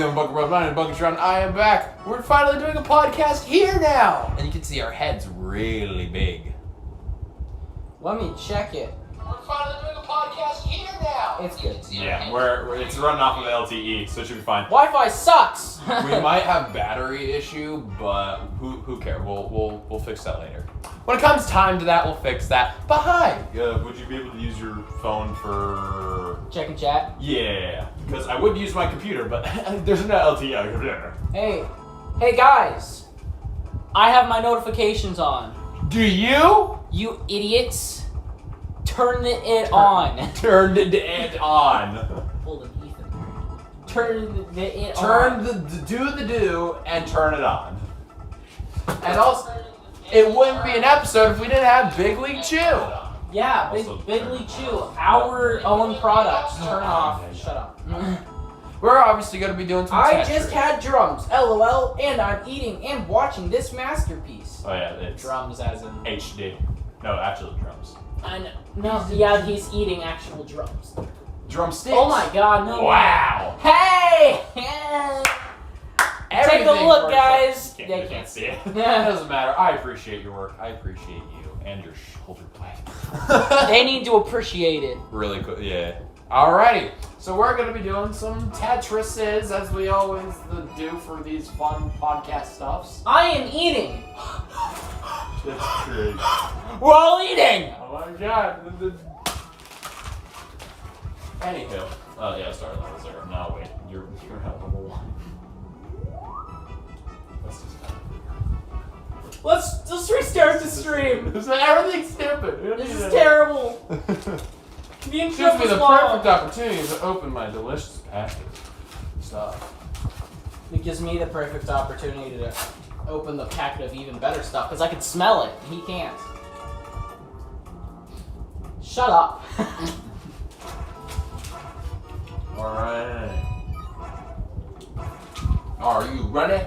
I'm BunkaBro, my name is Bunkatron. I am back. We're finally doing a podcast here now. And you can see our heads really big. Let me check it. We're finally doing a podcast here now. It's good. Yeah, it's running off of LTE, so it should be fine. Wi-Fi sucks. We might have battery issue, but who cares? We'll fix that later. When it comes time to that, we'll fix that. But hi. Would you be able to use your phone for... Check and chat. Yeah, because I would use my computer, but there's no LTE on the computer. Hey guys. I have my notifications on. Do you? You idiots. Turn it on. Turned it on. Hold on, Ethan. Turn it Turn on. do And turn it on. and also it wouldn't be an episode if we didn't have Big League Chew. Yeah, Big League Chew. Our own products. Turn off. Shut up. We're obviously going to be doing some I Tetris. just had drums. LOL. And I'm eating and watching this masterpiece. Oh yeah, it's Drums as in... HD. No, actually drums. I know. No, yeah, he's eating actual drums. Drumsticks. Oh my god, no. Wow. Hey! Take a look, works. guys. They They can't see it. It doesn't matter. I appreciate your work. I appreciate you and your shoulder blade. They need to appreciate it. Really cool. Yeah. Alrighty. So we're going to be doing some Tetrises as we always do for these fun podcast stuffs. I am eating. That's crazy. We're all eating. Oh my god. Anywho. Oh yeah, sorry, level 0. No, wait. You're at level 1. That's just Let's restart the stream. Everything's stupid. This is terrible. The Gives intro me was the long. perfect opportunity to open my delicious package stuff. It gives me the perfect opportunity to open the packet of even better stuff because I can smell it. He can't. Shut up. Alright. Are you ready?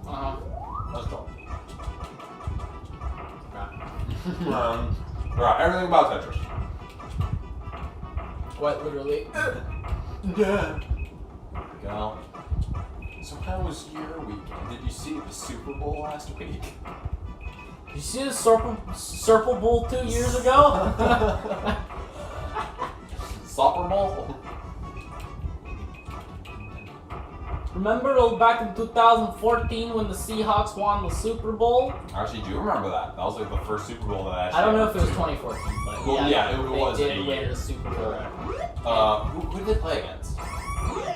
Let's go. Alright, everything about Tetris. What, literally? Yeah. Go. So how was your weekend? Did you see the Super Bowl last week? Did you see the Super Bowl 2 years ago? Super Bowl? Remember back in 2014 when the Seahawks won the Super Bowl? I actually do remember that. That was like the first Super Bowl that I actually... I don't know if it was 2014, but Well, yeah, it was they a did win year. the Super Bowl. Who did they play against? I'm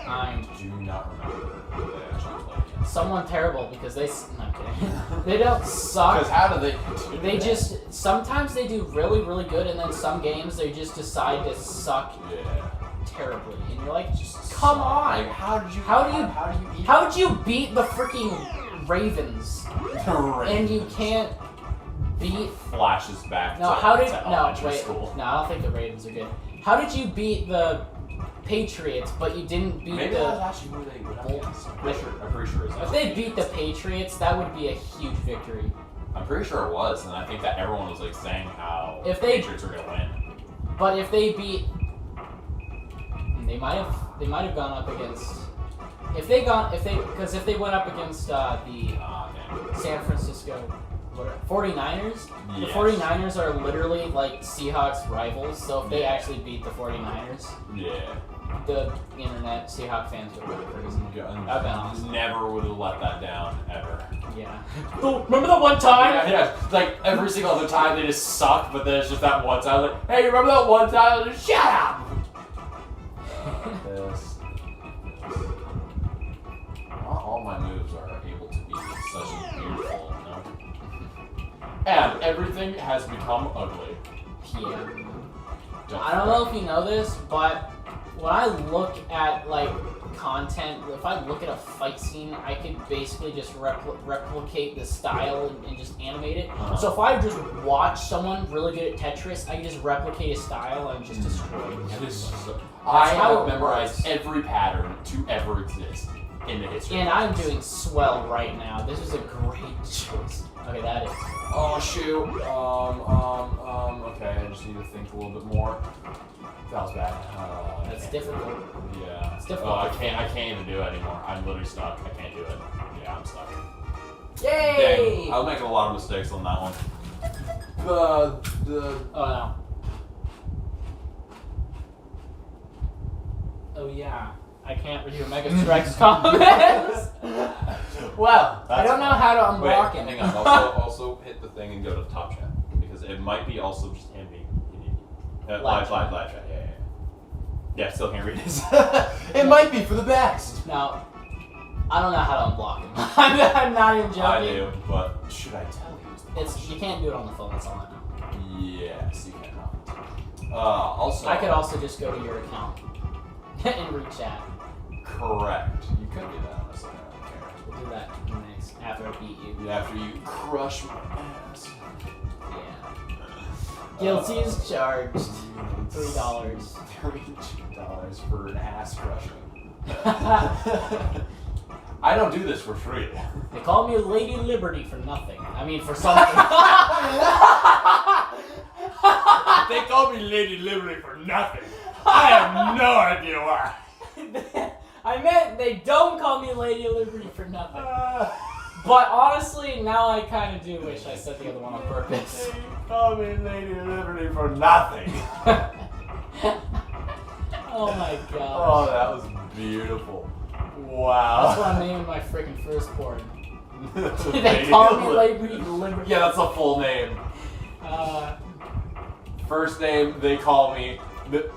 I do not remember who they actually played against. someone terrible because they... No, I'm kidding. They don't suck. Because how do they do They that? just... Sometimes they do really, really good, and then some games they just decide to suck Yeah. terribly. And you're like, just come on! Like, how did you eat? How did you beat the freaking Ravens? And you can't beat... Flashes back No, to, how did... to No, elementary wait. school. No, I don't think the Ravens are good. How did you beat the Patriots, but you didn't beat Maybe the... that was actually who they would have against. I'm pretty sure it was If they beat the Patriots, that would be a huge victory. I'm pretty sure it was, and I think that everyone was like saying how If the they- Patriots were gonna win. But if they beat... They might have gone up against... Because if they went up against the San Francisco 49ers, the Yes. 49ers are literally like Seahawks rivals, so if they actually beat the 49ers, Yeah. the internet Seahawks fans would go crazy. That'd been awesome. Never would have let that down ever. Yeah. Oh, remember that one time? Yeah, like every single other time they just suck, but then it's just that one time. Like, hey, you remember that one time? Just shut up. Not all my moves are able to be such a beautiful, no. And everything has become ugly. Yeah. I don't know if you know this, but when I look at like content, if I look at a fight scene, I could basically just replicate the style and just animate it. So if I just watch someone really good at Tetris, I can just replicate his style and just destroy it. I how have it memorized works. every pattern to ever exist in the history. And I'm doing swell right now. This is a great choice. Okay, that is. Oh shoot. Okay, I just need to think a little bit more. That was bad. That's difficult. Yeah. It's difficult. Oh, I can't even do it anymore. I'm literally stuck. I can't do it. Yeah, I'm stuck. Yay! Dang, I was making a lot of mistakes on that one. Oh no. Oh yeah. I can't read your Mega Strike's comments. Well, I don't know how to unblock Wait, him. hang on. Also hit the thing and go to top chat because it might be also just him being live chat. Yeah. Yeah, still can't read this. It might be for the best. Now, I don't know how to unblock him. I'm not even joking. I do, but Should I tell you? You can't do it on the phone. That's all I know. Yes, you cannot. also I could also just go to your account and re-chat. Correct. You could do that, honestly. I don't care. We'll do that next after I beat you. After you crush my ass. Yeah. Guilty as charged. $3. $3 for an ass crushing. I don't do this for free. They call me Lady Liberty for nothing. I mean, for something. They call me Lady Liberty for nothing. I have no idea why. I meant they don't call me Lady Liberty for nothing. But honestly, now I kind of do wish I said the other one on purpose. They call me Lady Liberty for nothing. Oh my god. Oh, that was beautiful. Wow. That's what I'm naming my freaking firstborn. They Lady call me Liberty. Lady Liberty. Yeah, that's a full name. First name, they call me.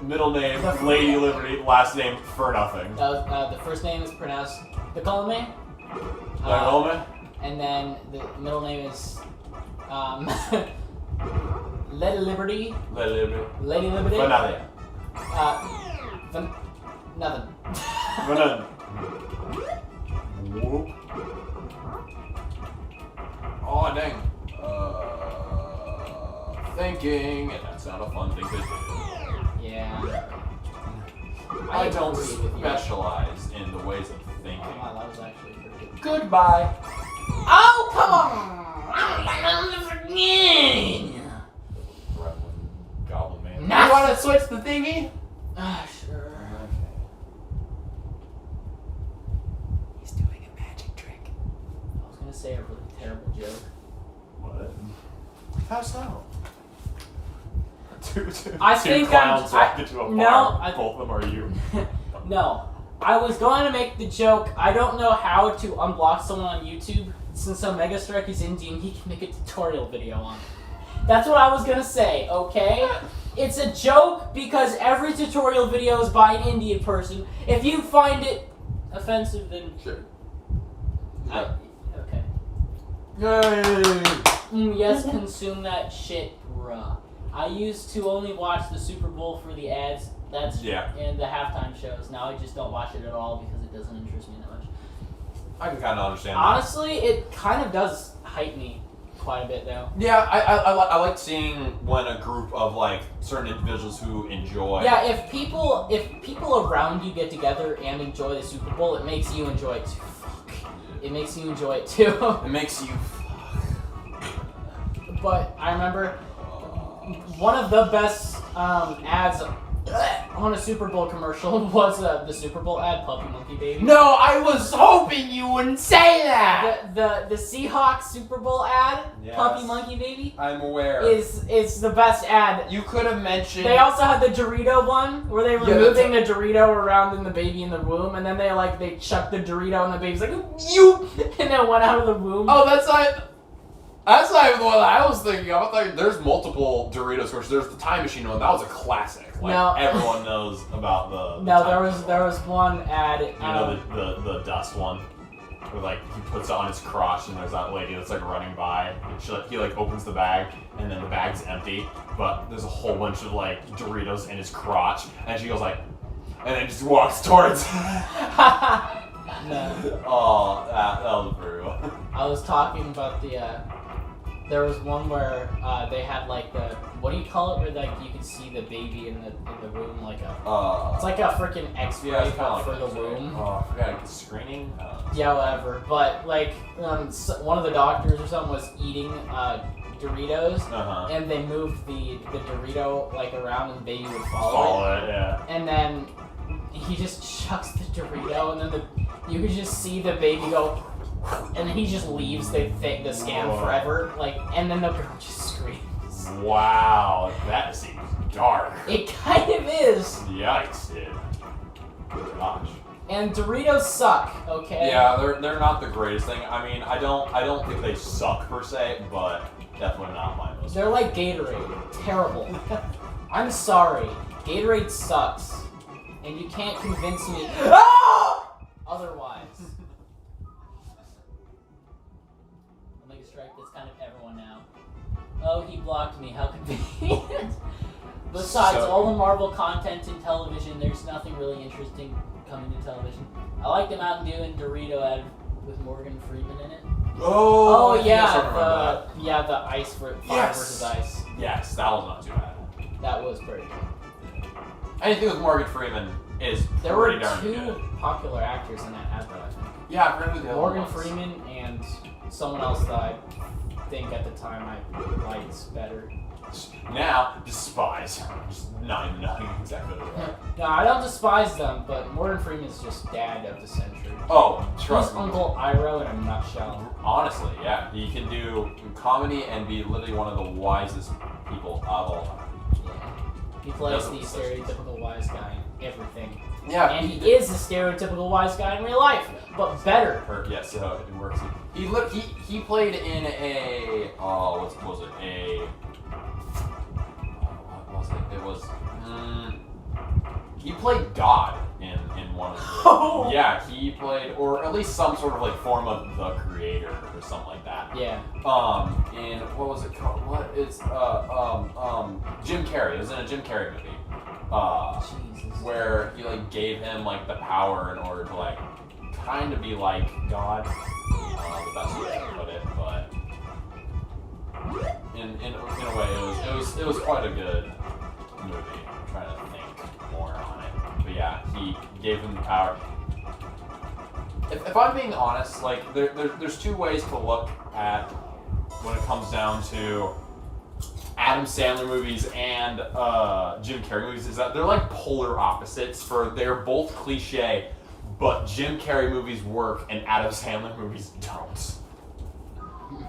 Middle name, Lady Liberty. Last name, for nothing. The first name is pronounced Decolme. And then the middle name is Lady Liberty. Lady Liberty. Lady Liberty. For nothing. Nothing. For nothing. Whoop. Oh, dang. Thinking, and that's not a fun thing to do. Yeah. I don't agree with you. specialize in the ways of thinking. Oh, wow, that was actually pretty good. Goodbye. Oh, come on! Goblin man. Nah. You want to switch the thingy? Ah, sure. He's doing a magic trick. I was gonna say a really terrible joke. What? How so? Two I think clowns I'm- walk into a bar. no, Both of them are you. No. I was going to make the joke, I don't know how to unblock someone on YouTube. Since Omega Strike is Indian, he can make a tutorial video on it. That's what I was gonna say, okay? It's a joke because every tutorial video is by an Indian person. If you find it offensive, then... Sure. Okay. Yay! Yes, consume that shit, bruh. I used to only watch the Super Bowl for the ads. That's Yeah. and the halftime shows. Now I just don't watch it at all because it doesn't interest me that much. I can kind of understand Honestly, it kind of does hype me quite a bit, though. that. Yeah, I like seeing when a group of like certain individuals who enjoy. Yeah, if people around you get together and enjoy the Super Bowl, it makes you enjoy it too. Fuck. It makes you enjoy it too. It makes you. But I remember one of the best ads on a Super Bowl commercial was the Super Bowl ad, Puppy Monkey Baby. No, I was hoping you wouldn't say that. The Seahawks Super Bowl ad, Yes. Puppy Monkey Baby, I'm aware. is the best ad. You could have mentioned. They also had the Dorito one where they were moving the Dorito around in the baby in the womb, and then they chucked the Dorito and the baby's like you, and then went out of the womb. Oh, that's not even the one that I was thinking of. I thought there's multiple Doritos commercials. There's the Time Machine one. That was a classic. Like, No. everyone knows about the. No, time there was one ad. You know the dust one, where like he puts it on his crotch and there's that lady that's like running by. And he like opens the bag and then the bag's empty, but there's a whole bunch of like Doritos in his crotch, and she goes like, and then just walks towards. No. Oh, that was brutal. I was talking about the. There was one where they had like the what do you call it? Where like you could see the baby in the womb like a. It's like a freaking X-ray Yeah, it's kinda for like the X-ray. womb. Oh, I forgot like, screening. Yeah, whatever. But like one of the doctors or something was eating Doritos, Uh-huh. and they moved the Dorito like around, and the baby would follow Follow it. it, yeah. And then he just chucks the Dorito, and then you could just see the baby go, and then he just leaves the scan Whoa. forever. Like, and then the girl just screams. Wow, that seems dark. It kind of is. Yikes, dude. Gosh. And Doritos suck. Okay. Yeah, they're not the greatest thing. I mean, I don't think they suck per se, but definitely not my most. They're like Gatorade. Terrible. I'm sorry. Gatorade sucks. And you can't convince me otherwise. Omega Strike, that's kind of everyone now. Oh, he blocked me. How convenient. Besides all the Marvel content in television, there's nothing really interesting coming to television. I like the Mountain Dew and Dorito ad with Morgan Freeman in it. Oh, I yeah, the ice fire versus ice. Yes, that was not too bad. That was pretty good. Anything with Morgan Freeman is There were pretty darn two good. popular actors in that ad, though, I think. Yeah, I forget who the other Morgan one was. Freeman and someone else that I think at the time I liked better. Now, despise. Just not even knowing exactly what they are. No, I don't despise them, but Morgan Freeman's just dad of the century. Oh, trust He's me. Uncle Iroh in a nutshell. Honestly, yeah. He can do comedy and be literally one of the wisest people of all time. Yeah. He plays Doesn't the such- stereotypical wise guy in everything. Yeah. And he is the stereotypical wise guy in real life, but better. Yes, so it works. He played in a what was it? It was he played God in one of the Oh! yeah, he played, or at least some sort of like form of the creator or something like that. Yeah. In what was it called? What is Jim Carrey. It was in a Jim Carrey movie. Jesus. Where he like gave him like the power in order to like kind of be like God. The best way to put it, but in a way it was quite a good movie. I'm trying to think more on it, but yeah, he gave him the power. If I'm being honest, like there's two ways to look at when it comes down to Adam Sandler movies and Jim Carrey movies, is that they're like polar opposites. They're both cliche, but Jim Carrey movies work and Adam Sandler movies don't.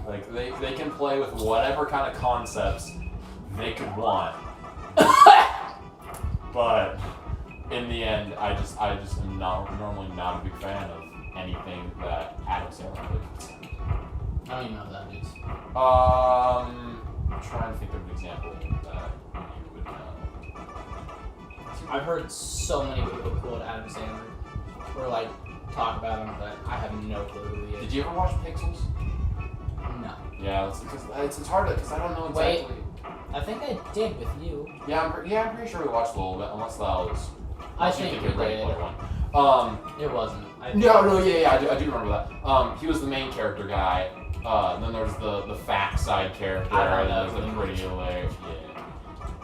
Like they can play with whatever kind of concepts they could want, but in the end, I just am normally not a big fan of anything that Adam Sandler puts. I don't even know who that is. I'm trying to think of an example that you would know. I've heard so many people quote Adam Sandler or like talk about him, but I have no clue who he is. Did you ever watch Pixels? No. Yeah, it's hard because I don't know exactly. I think I did with you. Yeah, I'm pretty sure we watched a little bit, unless that was. I you think it we was Ready did. Player One. It wasn't. Yeah, I do remember that. He was the main character guy. Then there's the fat side character, I don't and know there's the who pretty like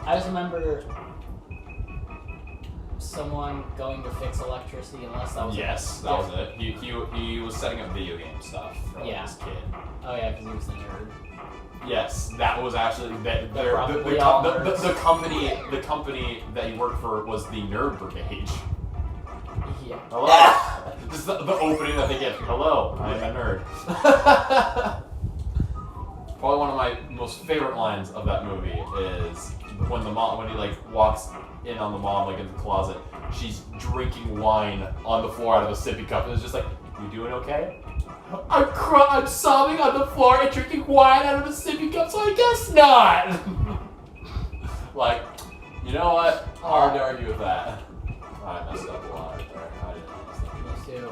I just remember someone going to fix electricity, unless that was. Yes, that was it. He was setting up video game stuff for this kid. Oh yeah, because he was the nerd. Yes, that was actually the company that he worked for was the Nerd Brigade. Yeah. Hello. This is the opening that they get. Hello, I am a nerd. Probably one of my most favorite lines of that movie is when he like walks in on the mom like in the closet. She's drinking wine on the floor out of a sippy cup. And it's just like, you doing okay? I'm sobbing on the floor and drinking wine out of a sippy cup, so I guess not. Like, you know what? Hard to argue with that. I messed up a lot right there. I didn't understand. Me too.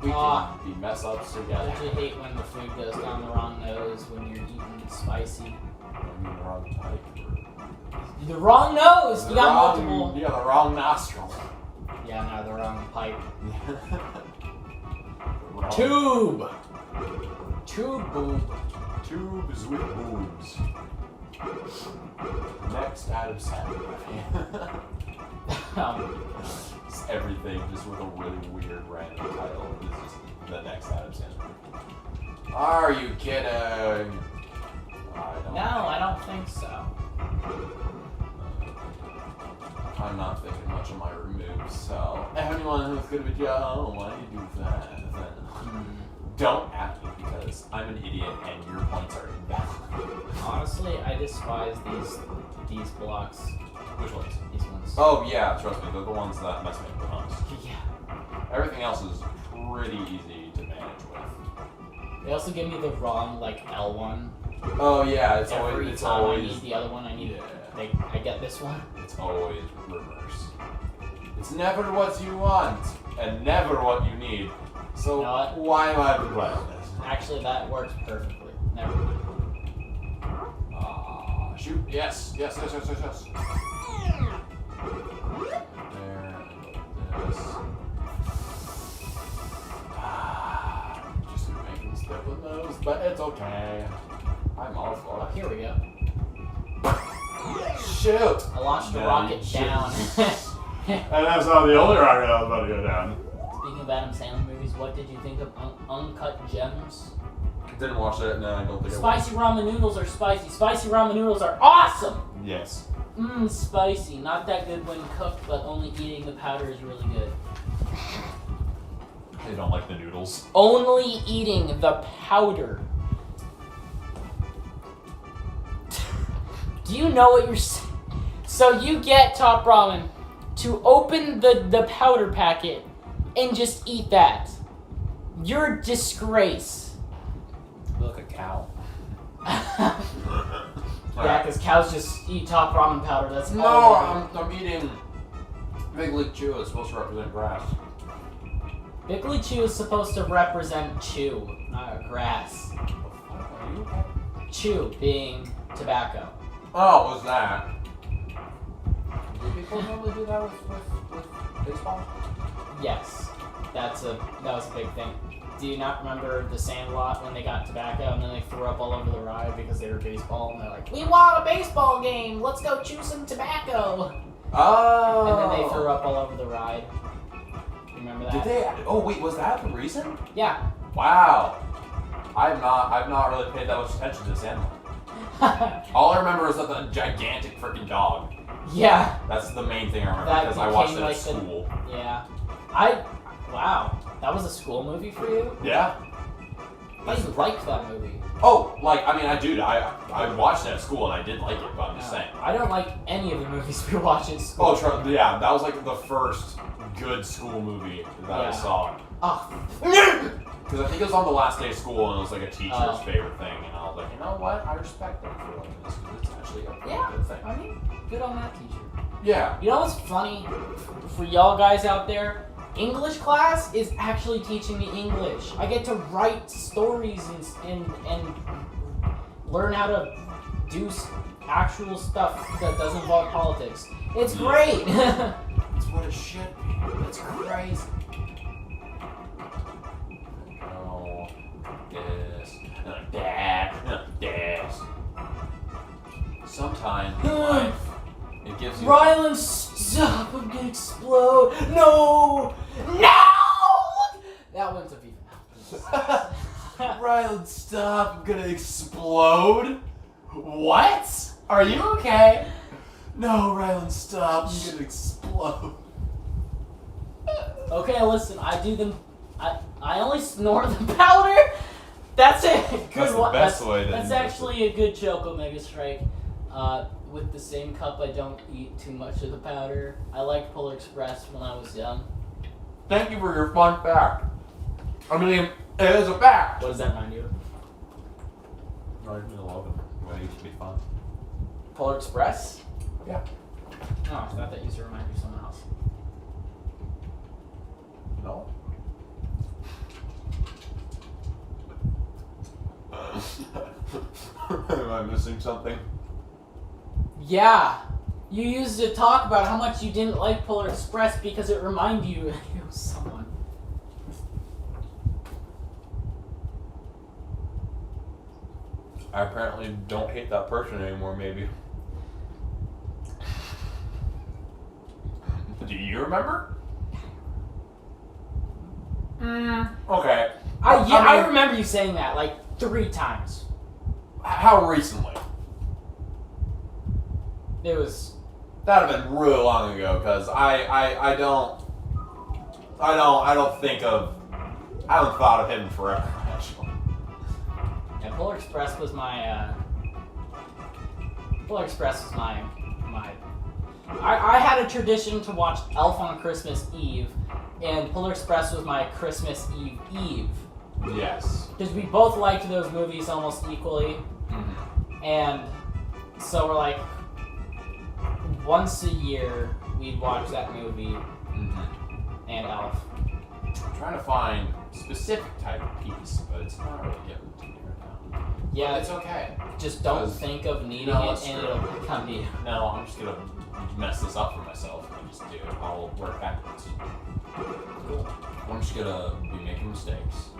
We can be mess ups together. Don't you hate when the food goes down the wrong nose when you're eating spicy? I mean, the wrong pipe. The wrong nose! You got multiple. You got the wrong nostril. Yeah, no, the wrong pipe. Wrong. Tube! Tube boob. Tubes with boobs. Next Adam Sandler. Just everything just with a really weird random title. This is just the next Adam Sandler. Are you kidding? No, I don't think so. I'm not thinking much of my removes, so anyone who's gonna be, oh, why do you do that? Then don't at me because I'm an idiot and your points are invalid. Honestly, I despise these blocks. Which ones? These ones. Oh yeah, trust me, they're the ones that mess me up the most. Yeah. Everything else is pretty easy to manage with. They also give me the wrong like L1. Oh yeah, it's Every always time I need the other one, I need yeah. I get this one. It's always reverse. It's never what you want and never what you need. So You know what? why am I playing this? Actually, that works perfectly. Never mind. Shoot! Yes! Yes! Yes! Yes! Yes! Yes! There. This. Just making step with those, but it's okay. I'm all for Oh, it. here we go. Shoot! I launched the Then rocket shoot. down. And that's not the only rocket that was about to go down. Speaking of Adam Sandler movies, what did you think of Uncut Gems? Didn't watch it, no, I don't think Spicy ramen noodles are spicy. Spicy ramen noodles are awesome! Yes. Mmm, spicy. Not that good when cooked, but only eating the powder is really good. They don't like the noodles. Only eating the powder. Do you know what you're saying? So you get Top Ramen to open the powder packet and just eat that. You're a disgrace. Look, a cow. Yeah, because cows just eat Top Ramen powder. That's No, all. I'm eating Big League Chew. It's supposed to represent grass. Big League Chew is supposed to represent chew, not grass. Are you okay? Chew being tobacco. Oh, was that? Do people normally do that with baseball? Yes, that was a big thing. Do you not remember the Sandlot when they got tobacco and then they threw up all over the ride because they were baseball and they're like, "We want a baseball game. Let's go chew some tobacco." Oh. And then they threw up all over the ride. Remember that? Did they? Oh wait, was that the reason? Yeah. Wow. I've not really paid that much attention to this animal. All I remember is that the gigantic freaking dog. Yeah. That's the main thing I remember That because I watched it became, at school. Yeah. Wow. That was a school movie for you? Yeah. I liked that movie. Oh, like I mean, I watched it at school and I did like it, but I'm just saying. I don't like any of the movies we watch at school. Oh, yeah, that was like the first good school movie that I saw. Oh. Because I think it was on the last day of school and it was like a teacher's favorite thing, and I was like, you know what? I respect them for liking this because it's actually a pretty good thing. I mean, good on that teacher. Yeah. You know what's funny for y'all guys out there? English class is actually teaching me English. I get to write stories and learn how to do actual stuff that doesn't involve politics. It's great. It's what it should be. It's crazy. Oh, this, and this. Sometimes in life, it gives you. Rylan, stop! I'm gonna explode. No! No! That one's a beef. Rylan, stop! I'm gonna explode. What? Are you okay? No, Rylan, stop! I'm gonna explode. Okay, listen. I do them. I only snort the powder. That's a good That's the one. best way to That's do it. actually a good joke, Omega Strike. With the same cup, I don't eat too much of the powder. I liked Polar Express when I was young. Thank you for your fun fact. I mean, it is a fact. What does that remind you of? I really love it. Well, it used to be fun. Polar Express? Yeah. Oh, I thought that used to remind you of someone else. No. Am I missing something? Yeah. You used to talk about how much you didn't like Polar Express because it reminded you of someone. I apparently don't hate that person anymore, maybe. Do you remember? Okay. I mean, remember you saying that like 3 times. how recently? It was. That'd have been really long ago, because I don't think of. I haven't thought of him in forever, actually. Yeah, Polar Express was my. Polar Express was my. I had a tradition to watch Elf on Christmas Eve, and Polar Express was my Christmas Eve. Yes. Because we both liked those movies almost equally, and so we're like, once a year we'd watch that movie and Elf. I'm trying to find specific type of piece, but it's not really given to me right now. Yeah, but it's okay. Just don't think of needing it, and it'll come to you. No, I'm just gonna mess this up for myself and just do it. I'll work backwards. Cool. I'm just gonna be making mistakes.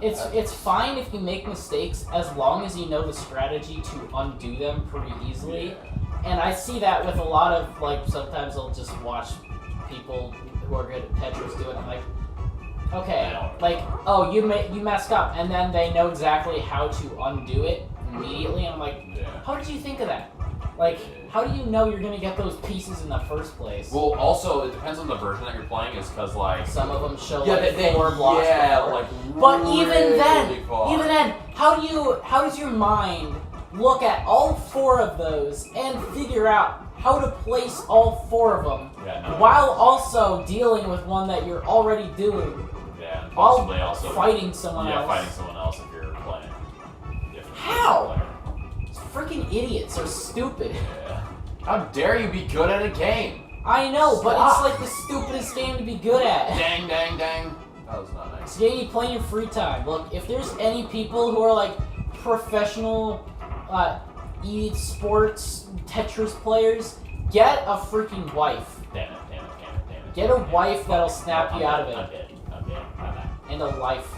It's fine if you make mistakes as long as you know the strategy to undo them pretty easily. Yeah. And I see that with a lot of, like, sometimes I'll just watch people who are good at Tetris do it. I'm like, okay, like, oh, you messed up, and then they know exactly how to undo it immediately. And I'm like, how did you think of that? Like, how do you know you're gonna get those pieces in the first place? Well, also it depends on the version that you're playing. Is because like some of them show like 4 blocks. Yeah, before. like. But really even far. then, how does your mind look at all 4 of those and figure out how to place all 4 of them while also dealing with one that you're already doing? Yeah, and possibly also fighting someone else. Yeah, fighting someone else if you're playing. How? It's freaking idiots. So stupid. Yeah. How dare you be good at a game? I know, but it's like the stupidest game to be good at. Dang, dang, dang. That was not nice. It's a game you play in your free time. Look, if there's any people who are like professional e-sports Tetris players, get a freaking wife. Damn it. Get a wife that'll snap you out of it. I'm dead. And a life.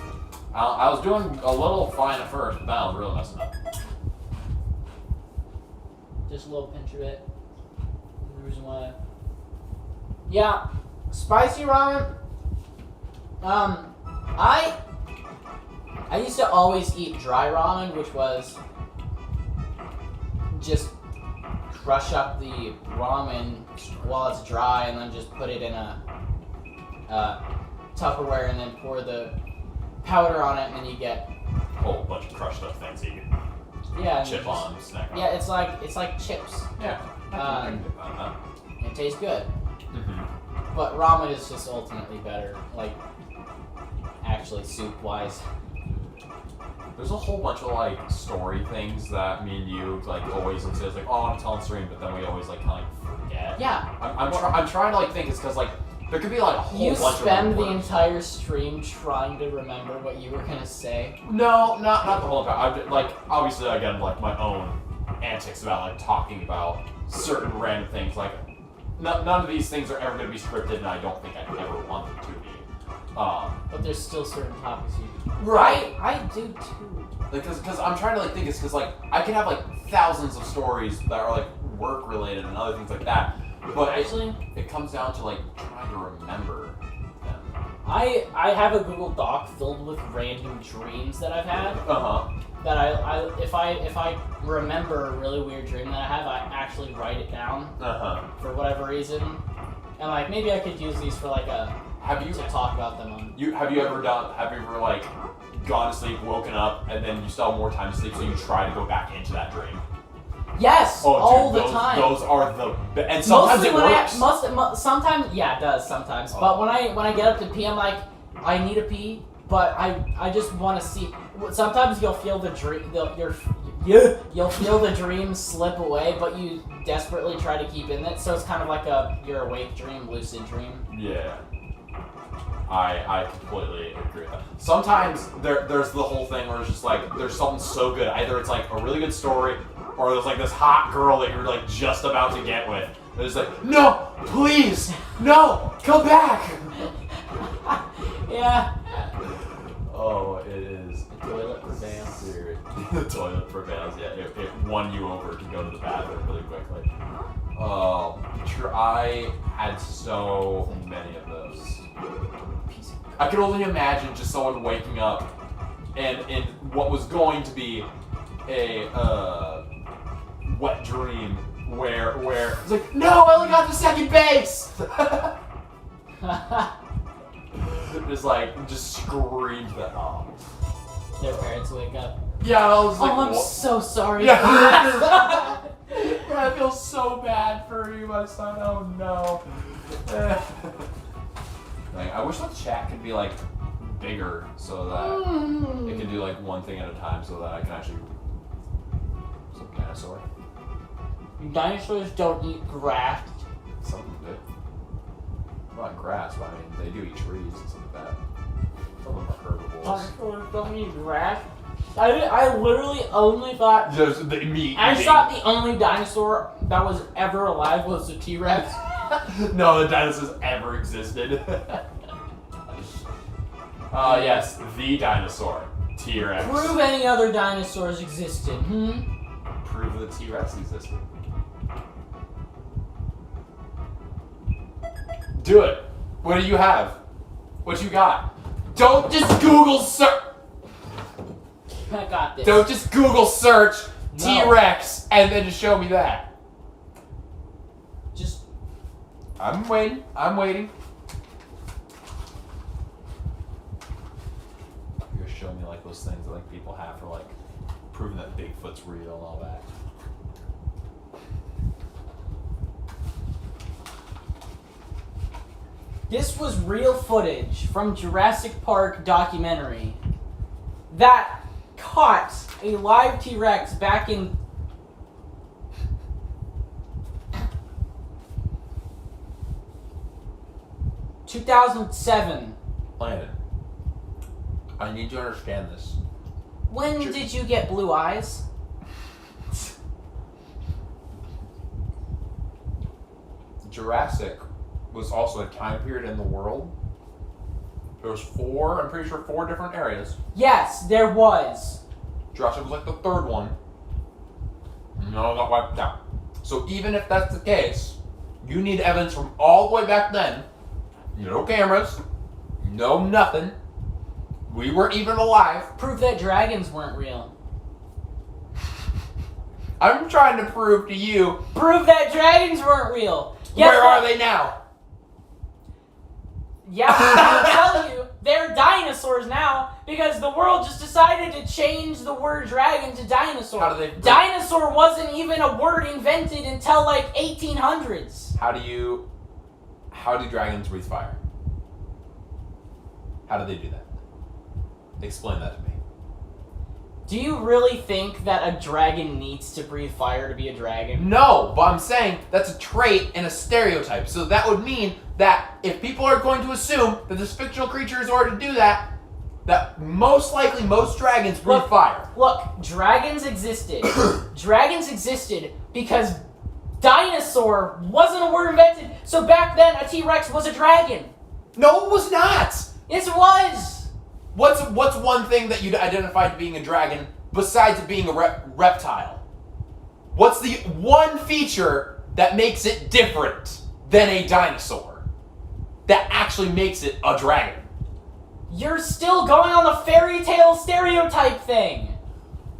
I was doing a little fine at first, but that was really messing up. Just a little pinch of it. The reason why. Yeah, spicy ramen. I used to always eat dry ramen, which was just crush up the ramen while it's dry and then just put it in a Tupperware and then pour the powder on it, and then you get A whole bunch of crushed up things that you can chip on, snack on. Yeah, it's like chips. Yeah. I can dip on that. It tastes good. But ramen is just ultimately better, like, actually soup-wise. There's a whole bunch of, like, story things that me and you, like, always would say, like, oh, I'm telling stream, but then we always, like, kind of forget. Yeah. I'm trying to, like, think it's because, like, there could be, like, a whole bunch of You spend the words. entire stream trying to remember what you were gonna say. No, not the whole time. I'm, like, obviously, again, like, my own antics about, like, talking about certain random things, like, none of these things are ever going to be scripted, and I don't think I ever want them to be. But there's still certain topics you... Right. I do too. Like, because I'm trying to, like, think it's because, like, I can have, like, thousands of stories that are, like, work-related and other things like that, but actually, it comes down to, like, trying to remember them. I have a Google Doc filled with random dreams that I've had. That if I remember a really weird dream that I have, I actually write it down. For whatever reason, and like maybe I could use these for like a. To talk about them on. Have you ever like gone to sleep, woken up, and then you still have more time to sleep, so you try to go back into that dream? Yes, oh, all dude, the time. Those are and sometimes it works. Sometimes, yeah, it does sometimes. But when I get up to pee, I'm like, I need to pee, but I just want to see. Sometimes you'll feel the dream, you'll feel the dream slip away, but you desperately try to keep in it. So it's kind of like your awake dream, lucid dream. Yeah. I completely agree with that. Sometimes there's the whole thing where it's just like there's something so good. Either it's like a really good story, or there's like this hot girl that you're like just about to get with. And it's like, no, please, no, come back. Yeah. Oh, it is. The toilet prevails. The toilet prevails. Yeah, it won you over to go to the bathroom really quickly. Oh, I had so many of those. I could only imagine just someone waking up and in what was going to be a wet dream where it's like, no, I only got to second base. just screamed that. Oh. Their parents wake up. Yeah, I was like, I'm so sorry. Yeah. Yeah, I feel so bad for you, my son. Oh no. Like, I wish the chat could be like bigger so that it can do like one thing at a time, so that I can actually. Some dinosaur. Dinosaurs don't eat grass. Some do. Well, not grass, but I mean they do eat trees and stuff like that. Some of them are herbivores. Dinosaurs don't eat grass. I literally only thought. Just the meat. I thought the only dinosaur that was ever alive was the T-Rex. No, the dinosaurs ever existed. Yes, the dinosaur. T-Rex. Prove any other dinosaurs existed. Prove the T-Rex existed. Do it. What do you have? What you got? Don't just Google search. I got this. Don't just Google search No. T-Rex and then just show me that. Just. I'm waiting. I'm waiting. You're gonna show me like those things that like people have for like proving that Bigfoot's real and all that. This was real footage from Jurassic Park documentary that caught a live T-Rex back in 2007. Landon, I need to understand this. When did you get blue eyes? Jurassic was also a time period in the world. There was I'm pretty sure four different areas. Yes, there was. Jurassic was like the third one. No, got wiped out. So even if that's the case, you need evidence from all the way back then. No cameras, no nothing. We weren't even alive. Proof that dragons weren't real. I'm trying to prove to you. Prove that dragons weren't real. Guess Where what? are they now? Yeah, I'll tell you, they're dinosaurs now because the world just decided to change the word dragon to dinosaur. How do they? Dinosaur wasn't even a word invented until like 1800s. How do dragons breathe fire? How do they do that? Explain that to me. Do you really think that a dragon needs to breathe fire to be a dragon? No, but I'm saying that's a trait and a stereotype. So that would mean that if people are going to assume that this fictional creature is ordered to do that, that most likely most dragons breathe fire. Look, dragons existed. Dragons existed because dinosaur wasn't a word invented. So back then, a T-Rex was a dragon. No, it was not. Yes, it was. What's one thing that you'd identify to being a dragon besides it being a reptile? What's the one feature that makes it different than a dinosaur? That actually makes it a dragon? You're still going on the fairy tale stereotype thing.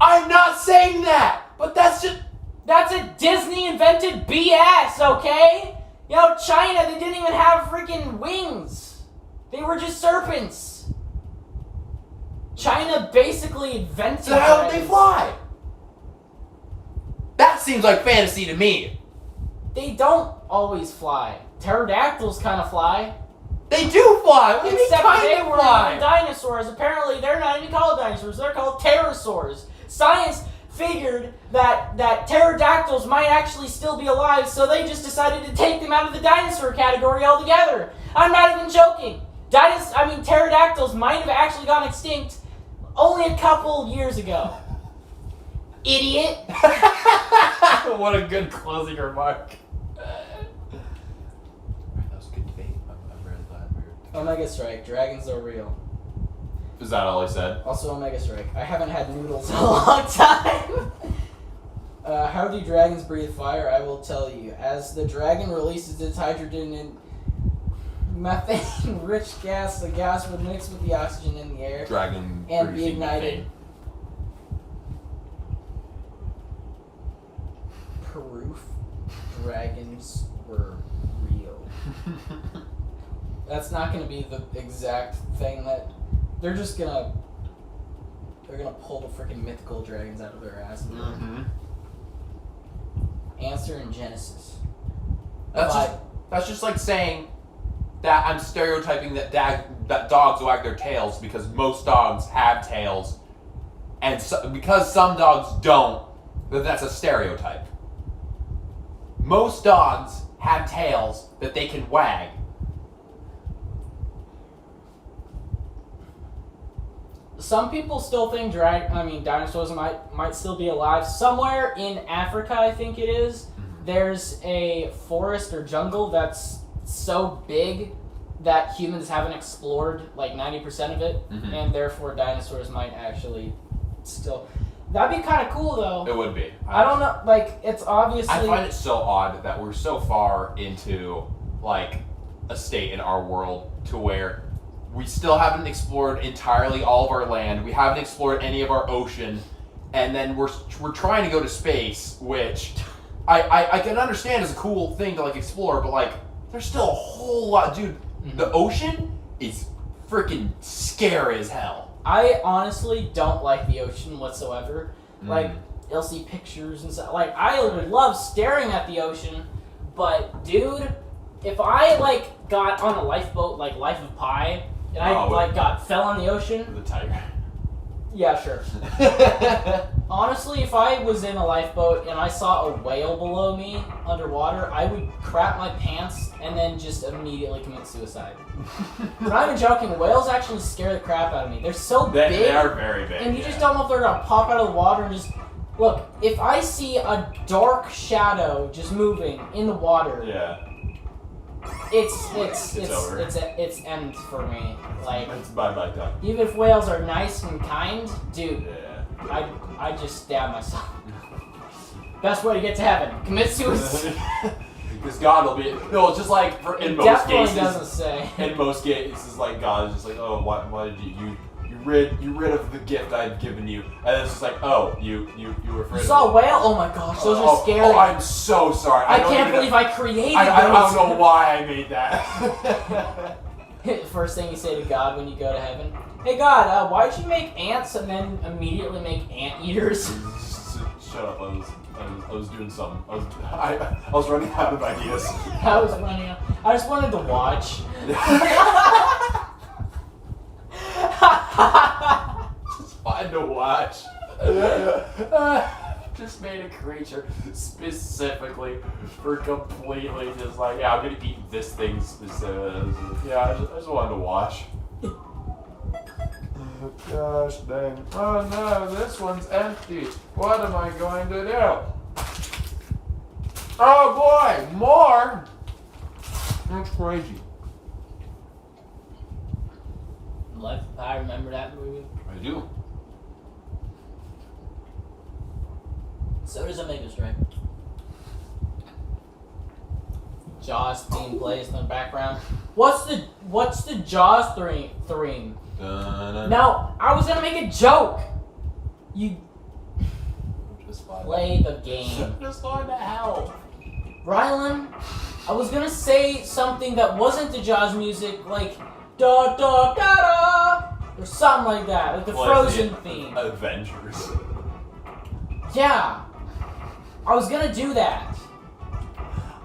I'm not saying that, but that's a Disney invented BS, okay? You know, China, they didn't even have freaking wings. They were just serpents. China basically invented So how did they dragons. fly? That seems like fantasy to me. They don't always fly. Pterodactyls kind of fly. They do fly. What do you mean Except kind they of were fly? even dinosaurs. Apparently, they're not even called dinosaurs. They're called pterosaurs. Science figured that pterodactyls might actually still be alive, so they just decided to take them out of the dinosaur category altogether. I'm not even joking. Pterodactyls might have actually gone extinct only a couple years ago. Idiot. What a good closing remark. That was a good debate. I'm really glad we were... Omega Strike. Dragons are real. Is that all he said? Also Omega Strike. I haven't had noodles in a long time. How do dragons breathe fire? I will tell you. As the dragon releases its hydrogen and methane-rich gas, the gas would mix with the oxygen in the air Dragon and be breathing ignited. methane. Proof. dragons were real. That's not going to be the exact thing that they're gonna pull the freaking mythical dragons out of their ass. Mm-hmm. Answer in Genesis. That's just like saying that I'm stereotyping that dogs wag their tails because most dogs have tails, and because some dogs don't, that's a stereotype. Most dogs have tails that they can wag. Some people still think dinosaurs might still be alive. Somewhere in Africa, I think it is, there's a forest or jungle that's so big that humans haven't explored like 90% of it, and therefore dinosaurs might actually still... That'd be kind of cool, though. It would be. I don't know, like, it's obviously... I find it so odd that we're so far into, like, a state in our world to where we still haven't explored entirely all of our land, we haven't explored any of our ocean, and then we're trying to go to space, which I can understand is a cool thing to, like, explore, but, like, there's still a whole lot... Dude, the ocean is freaking scary as hell. I honestly don't like the ocean whatsoever. Like, you'll see pictures and stuff. Like, I would love staring at the ocean, but, dude, if I, like, got on a lifeboat, like Life of Pi, and I, fell on the ocean... The tiger. Yeah, sure. Honestly, if I was in a lifeboat and I saw a whale below me underwater, I would crap my pants and then just immediately commit suicide. I'm not even joking. Whales actually scare the crap out of me. They're so big. They are very big. And you just don't know if they're going to pop out of the water and just... Look, if I see a dark shadow just moving in the water... Yeah. It's over. It's end for me. Like, it's bye-bye time. Even if whales are nice and kind, dude, Yeah. I just stab myself. Best way to get to heaven: commit suicide. Because God will be... No, it's just like, in most Definitely cases... doesn't say. In most cases, like, God is just like, oh, why did you rid of the gift I'd given you. And it's just like, oh, you were afraid You saw a whale? Oh my gosh, those are scary. Oh, I'm so sorry. I can't believe I created I those. don't know why I made that. First thing you say to God when you go to heaven, hey God, why'd you make ants and then immediately make anteaters? Shut up, I was doing something. I was running out of ideas. I was running out. I just wanted to watch. Just fun to watch. Just made a creature specifically for completely just like, yeah, I'm gonna eat this thing specifically. Yeah, I just wanted to watch. Oh, gosh dang. Oh no, this one's empty. What am I going to do? Oh boy, more! That's crazy. Life of Pi, remember that movie? I do. So does Omega Strike. Jaws theme plays in the background. What's the Jaws theme? No, I was gonna make a joke. You just play the game. Just going to hell. Rylan, I was gonna say something that wasn't the Jaws music, like da da da da, or something like that, like the Frozen theme. Avengers. Yeah, I was gonna do that.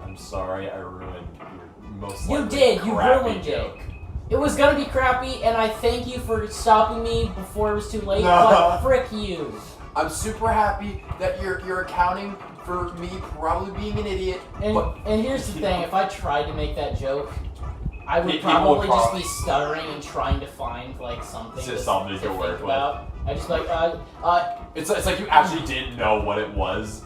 I'm sorry, I ruined your most You likely did. You crappy ruined joke. it. It was gonna be crappy, and I thank you for stopping me before it was too late. No. But frick you. I'm super happy that you're accounting for me probably being an idiot. And here's the thing: if I tried to make that joke, I would People probably would just be stuttering and trying to find like something Just something to think work with. about. I just like It's like you actually didn't know what it was,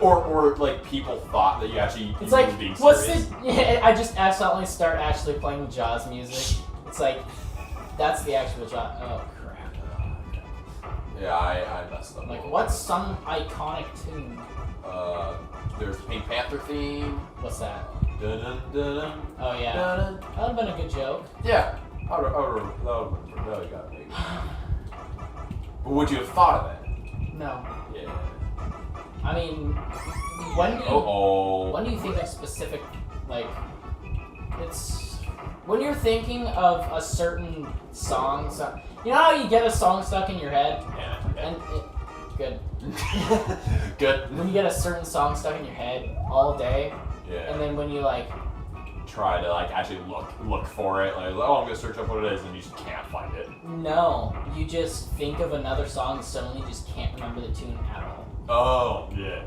or like people thought that you actually It's you like, were being what's serious. this? Yeah, I just accidentally start actually playing Jaws music. It's like, that's the actual Jaws. Oh crap. Yeah, I messed up. Like, what's some iconic tune? There's the Pink Panther theme. What's that? Dun, dun, dun, Oh yeah, dun, dun. that would've been a good joke. Yeah, that would got me. But would you have thought of that? No, Yeah. I mean, When do you think of specific, like, when you're thinking of a certain song, you know how you get a song stuck in your head? Yeah. Good. Good. When you get a certain song stuck in your head all day, Yeah. and then when you, like, try to, like, actually look for it, like, oh, I'm gonna search up what it is, and you just can't find it. no, you just think of another song and suddenly just can't remember the tune at all. Oh, yeah.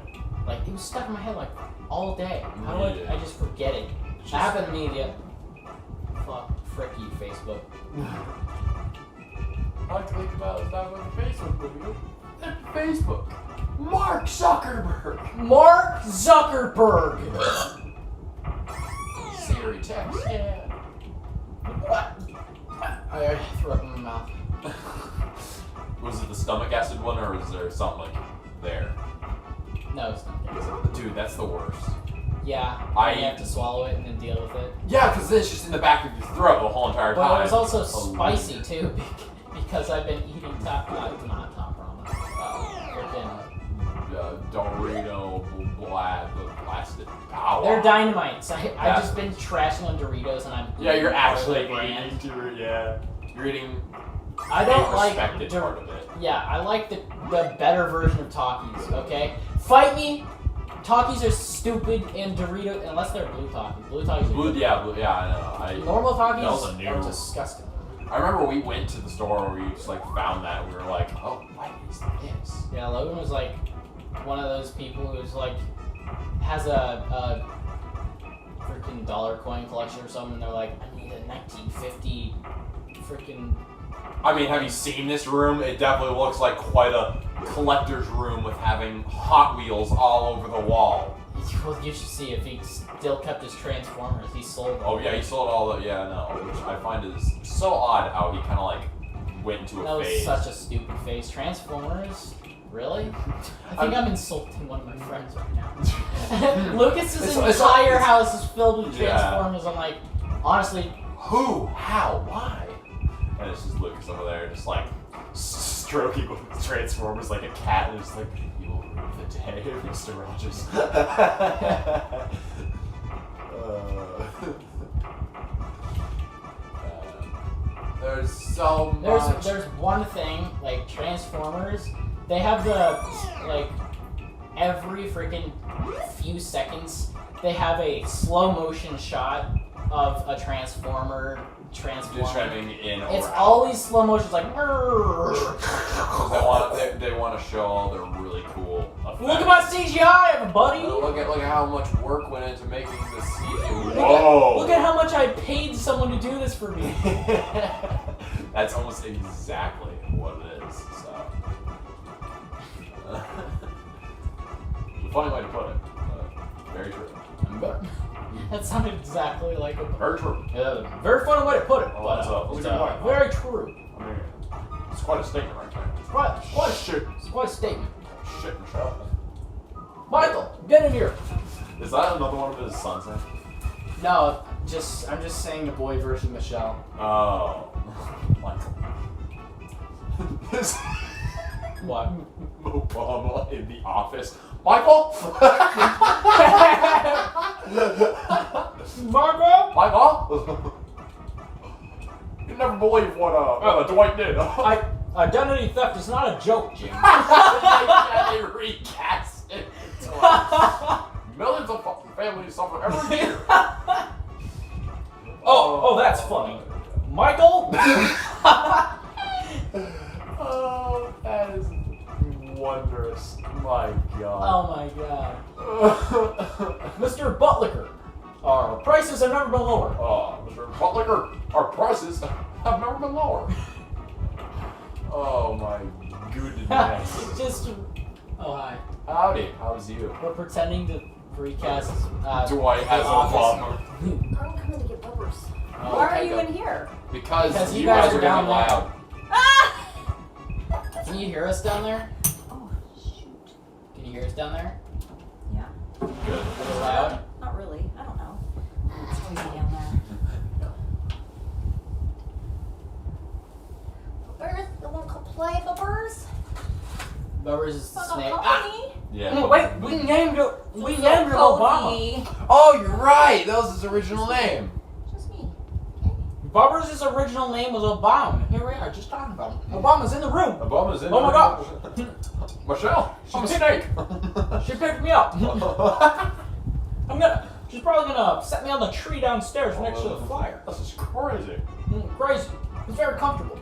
Like, it was stuck in my head, like, all day. How do Yeah. I just forget it? Just- That happened to me, frick you, Facebook. I think about that on Facebook video. Facebook. Mark Zuckerberg. Mark Zuckerberg! Siri text. Yeah. I threw up in my mouth. Was it the stomach acid one, or was there something like there? No, it's not. Dude, that's the worst. Yeah, you have to swallow it and then deal with it. Yeah, because it's just in the back of your throat the whole entire time. But it was also spicy too, because I've been eating not top ramen. Dorito blasted power. They're dynamites. I've just been trashing on Doritos and I'm Yeah, you're eating part of actually the brand. eating to it, yeah. You're eating I don't a like respected part of it. Yeah, I like the better version of Takis, okay? Fight me! Takis are stupid and Doritos, unless they're blue Takis. Blue Takis are Blue, good. yeah, I know. Normal that was Takis a new- are disgusting. I remember we went to the store where we just like found that and we were like, oh, what is this? Yeah, Logan was like one of those people who's like has a freaking dollar coin collection or something, and they're like, I need a 1950 freaking. I mean, have you seen this room? It definitely looks like quite a collector's room with having Hot Wheels all over the wall. Well, you should see if he still kept his Transformers. He sold them. Oh yeah, he sold all the, yeah, no, which I find is so odd how he kind of like went into That a was phase. such a stupid phase. Transformers? Really? I think I'm insulting one of my friends right now. Lucas's entire house is filled with Transformers. I'm like, honestly, Who? How? Why? And it's just Lucas over there, just like stroking with his Transformers like a cat, and just like, you will rue the day, Mr. Rogers. There's so much. there's one thing, like Transformers, they have the, like, every freaking few seconds, they have a slow motion shot of a Transformer transforming. Just driving in or It's out. always slow motion, it's like, Because they want to show all their really cool effects. look at my CGI, everybody! Look at how much work went into making this CG. Whoa! Look at how much I paid someone to do this for me. That's almost exactly what it is, so. A funny way to put it, but very true. That sounded exactly like a Very true. very funny way to put it. Oh, but, that's a good point. very true. I mean, it's quite a statement right there. It's quite a statement. Shit, Michelle. Michael, get in here. Is that another one of his sons' name? No, I'm just saying the boy version Michelle. Oh. Michael. This What? Obama in the office. Michael? Margot? Michael? You never believe what Dwight did. Identity theft is not a joke, Jim. They recast it. Millions of fucking families suffer every year. Oh, that's funny. Michael? Oh, that is wondrous. My God. Oh my god. Mr. Butlicker, our prices have never been lower. Mr. Butlicker, our prices have never been lower. Oh my goodness. Just. Oh, hi. Howdy, how's you? We're pretending to recast. Dwight as Obama. Obama. I'm coming to get bubbers. Oh, Why okay, are you go. in here? Because you you guys guys are are down getting there. loud. Ah! Can you hear us down there? Oh, shoot. Can you hear us down there? Yeah. Good. Is it loud? Not really. I don't know. It's noisy down there. Bubbers? You want to play, Bubbers? Bubbers is the Want to snake. come Ah! company? Yeah. Wait, we named it. We named it Obama. Oh, you're right. That was his original name. Just me. Bubba's original name was Obama. Here we are, just talking about him. Obama's in the room. Obama's in. Oh my gosh. Michelle, I'm a snake. She picked me up. She's probably gonna set me on the tree downstairs next to the fire. This is crazy. Crazy. It's very comfortable.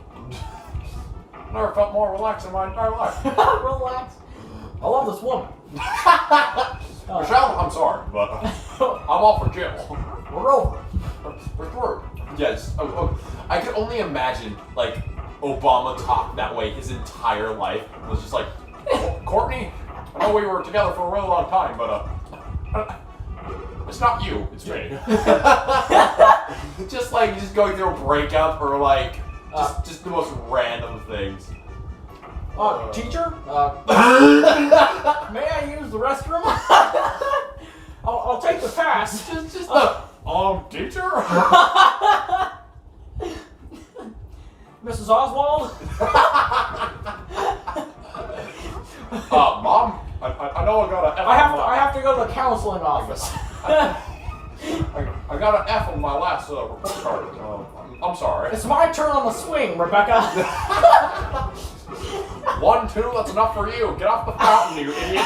Never felt more relaxed in my entire life. Relax. I love this woman. Michelle, I'm sorry, but I'm off for jail. We're over. We're through. Yes. I could only imagine, like, Obama talk that way his entire life. It was just like, Courtney, I know we were together for a really long time, but it's not you, it's me. Just like just going through a breakup or like just the most random things. Teacher? May I use the restroom? I'll take the pass. Just teacher? Mrs. Oswald? Mom, I know I got an F. I have to go to the counseling office. I got an F on my last report card. I'm sorry. It's my turn on the swing, Rebecca. 1, 2, that's enough for you. Get off the fountain, you idiot.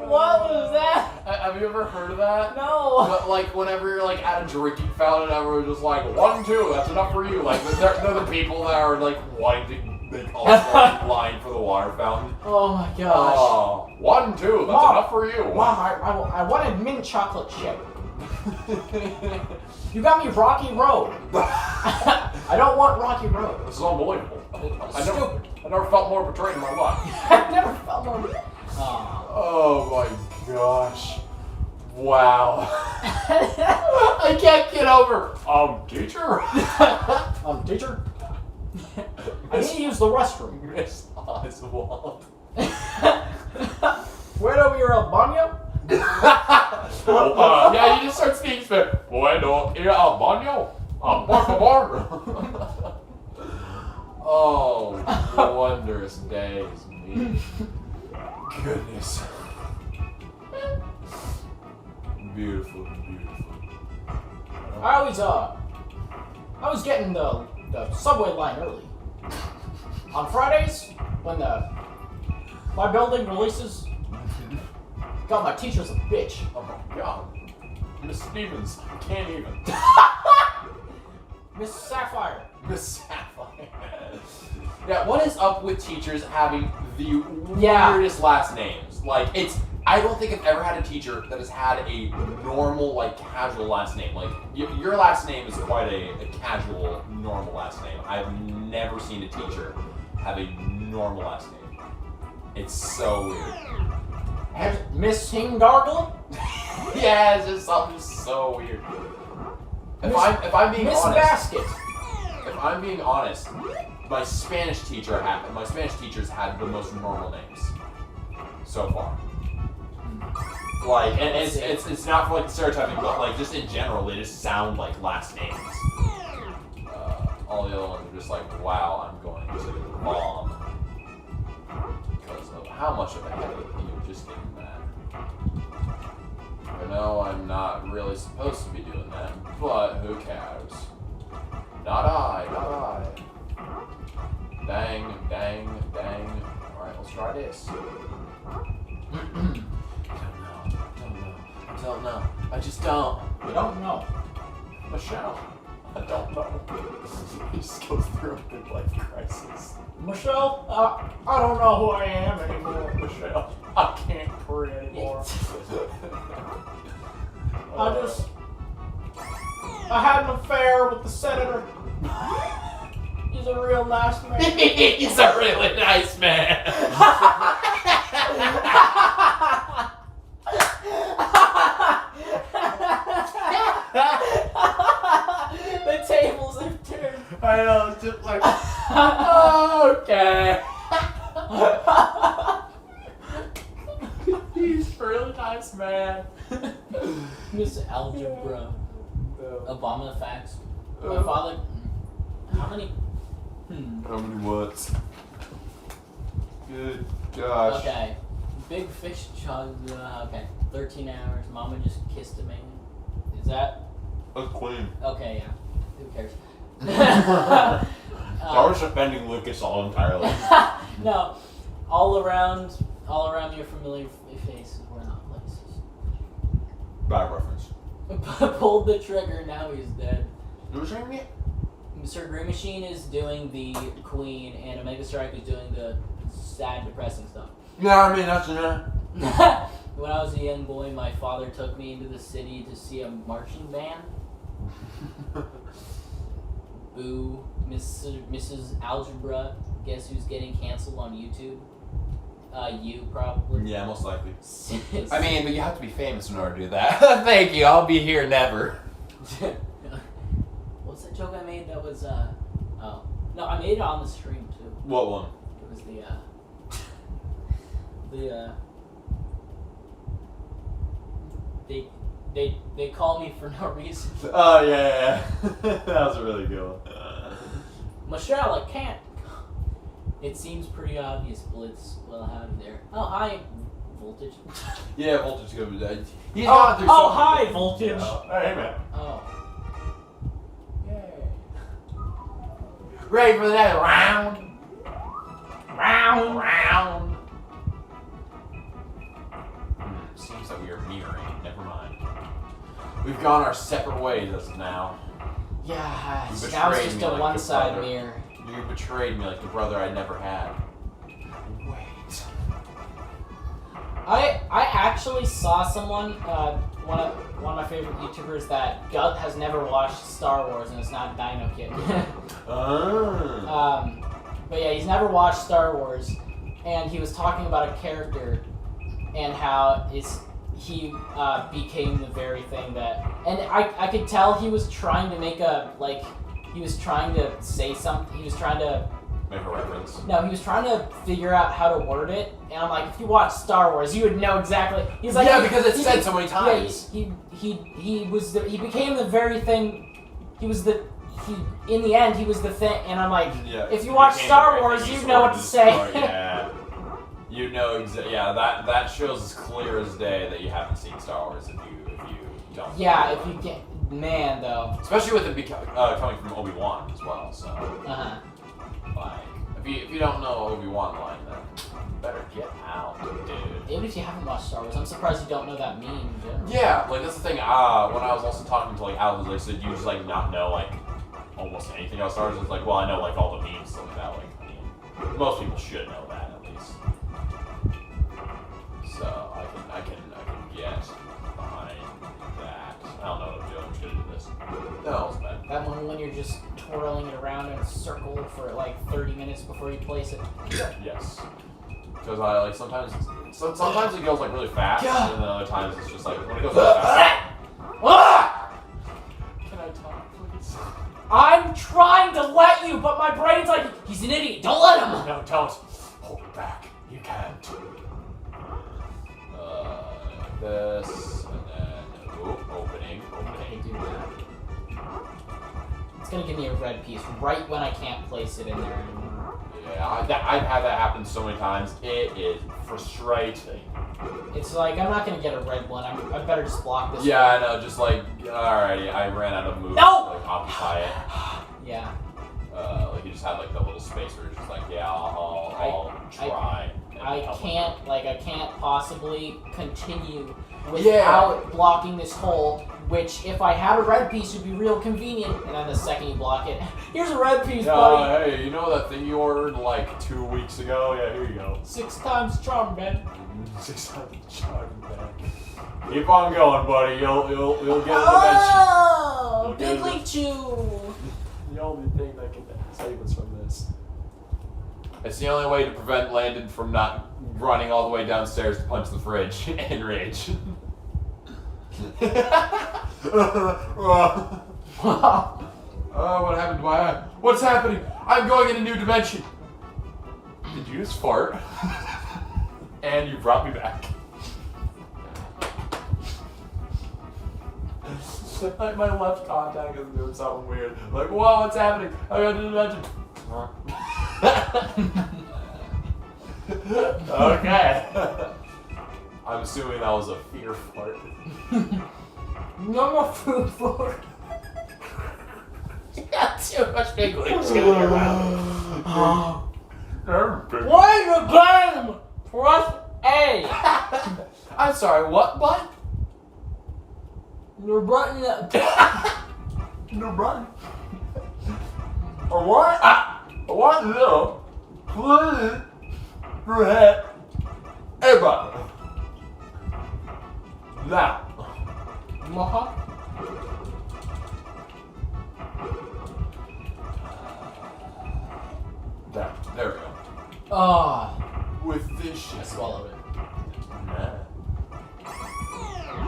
What was that? Have you ever heard of that? No. But like whenever you're like at a drinking fountain, everyone's just like 1, 2, that's enough for you. Like they're the people that are like wanting to all line for the water fountain. Oh my gosh. 1, 2, that's enough for you. Mom, I wanted mint chocolate chip. You got me Rocky Road. I don't want Rocky Road. This is unbelievable. I Stupid. never felt more betrayed in my life. I never felt more. Oh my gosh. Wow. I can't get over. Teacher? Teacher? I need to use the restroom. Miss Oswald. Where over your baño? Yeah, you just start speaking Spanish. Bueno, ir al baño? Por favor. Oh, wondrous days, me. Goodness. Beautiful, beautiful. I was getting the subway line early. On Fridays, when my building releases, God, my teacher's a bitch. Oh my god. Miss Stevens, I can't even. Miss Sapphire. Miss Sapphire. Yeah, what is up with teachers having the weirdest last names? Like, I don't think I've ever had a teacher that has had a normal, like, casual last name. Like, your last name is quite a casual, normal last name. I've never seen a teacher have a normal last name. It's so weird. Miss Hingargle? Yeah, it's just something so weird. If I'm being Miss honest, Basket. if I'm being honest, my Spanish teachers had the most normal names so far. Like, and it's not for like stereotyping, but like just in general, they just sound like last names. All the other ones are just like, wow, I'm going to the bomb because of how much of a headache you just gave me that. I know I'm not really supposed to be doing that, but who cares? Not I. Dang. Alright, let's try this. I don't know. I just don't. We don't know. Michelle, I don't know. He just goes through a midlife crisis. Michelle, I don't know who I am anymore. Michelle, I can't pray anymore. I had an affair with the senator. He's a real nice man. He's a really nice man. The tables have turned. I know, it's just like, okay. He's a really nice man. Miss Algebra. Obama facts. My father. How many? How many what's? Good gosh. Okay. Big fish chug. Okay. 13 hours. Mama just kissed a man. Is that? A queen. Okay, yeah. Who cares? I was offending Lucas all entirely. No. All around your familiar faces were not places. Bad reference. Pulled the trigger, now he's dead. Who's doing it? Mr. Green Machine is doing the Queen, and Omega Strike is doing the sad, depressing stuff. Yeah, I mean, that's enough. When I was a young boy, my father took me into the city to see a marching band. Boo, Mrs. Algebra. Guess who's getting canceled on YouTube? You probably. Yeah, most likely. I mean, but you have to be famous in order to do that. Thank you, I'll be here never. What's that joke I made that was, oh. No, I made it on the stream too. What one? It was they call me for no reason. Oh, yeah. That was a really good one. Michelle, I can't. It seems pretty obvious, Blitz. Well, howdy there. Oh, hi, Voltage. Yeah, Voltage go. He's Oh, gone through oh so hi, many- Voltage. Hey, man. Oh. Yay. Ready for the next round? Round. Seems that we are mirroring. Never mind. We've gone our separate ways as of now. Yeah, You now it's betrayed just me a like one-side your brother. mirror. You betrayed me like the brother I never had. Wait. I actually saw someone, one of my favorite YouTubers that has never watched Star Wars, and it's not DinoKitten. But yeah, he's never watched Star Wars, and he was talking about a character and how he became the very thing that, and I could tell he was trying to make he was trying to say something, he was trying to Make a reference. No, he was trying to figure out how to word it, and I'm like, if you watch Star Wars, you would know exactly. He's like, yeah, because it's said so many times. Yeah, he became the very thing. In the end, he was the thing, and I'm like, Yeah, if you watch became Star the Wars, right you thing, know what to say. Yeah. You know exactly. Yeah, that shows as clear as day that you haven't seen Star Wars if you don't. Yeah, if you can, man, though. Especially with it coming from Obi-Wan as well. So, like, if you don't know Obi-Wan line, then you better get out, dude. Even if you haven't watched Star Wars, I'm surprised you don't know that meme in general. Yeah, like that's the thing. When I was also talking to like Alex, like, said you just like not know like almost anything about Star Wars. It's like, well, I know like all the memes stuff like that. Like, I mean, most people should know that at least. So I can get behind that. I don't know what I'm doing. I'm just gonna do this. No, it's bad. That one when you're just twirling it around in a circle for like 30 minutes before you place it. Yes. Because I like sometimes it goes like really fast, Yeah. and then other times it's just like when it goes really fast. Can I talk, please? I'm trying to let you, but my brain's like, he's an idiot. Don't let him. No, don't hold it back. You can't. This and then opening. Okay, do that. It's gonna give me a red piece right when I can't place it in there anymore. Yeah, I've had that happen so many times. It is frustrating. It's like, I'm not gonna get a red one. I better just block this Yeah, I one. know. Just like, alrighty, I ran out of moves No! to like occupy it. Yeah. Like you just had like the little space where it's just like, yeah, I'll try. I can't possibly continue without blocking this hole, which if I had a red piece would be real convenient, and then the second you block it, here's a red piece, buddy. Hey, you know that thing you ordered like 2 weeks ago? Yeah, here you go. 6 times charm, man. 6 times charm back. Keep on going, buddy. You'll get a dimension. Oh, You'll get Big League Chew. The only thing that can save us from this. It's the only way to prevent Landon from not running all the way downstairs to punch the fridge in rage. What happened to my eye? What's happening? I'm going in a new dimension. Did you just fart? And you brought me back. Like my left contact is doing something weird. Like, whoa, what's happening? I got to imagine. Okay. I'm assuming that was a fear fart. No food for. You got too much big leagues going around. Play the game! Press A! I'm sorry, what button? You're button that. No button. Or what? I want to know. Please. Press A button. Now. There we go. Ah, With this I shit. swallowed it. Nah.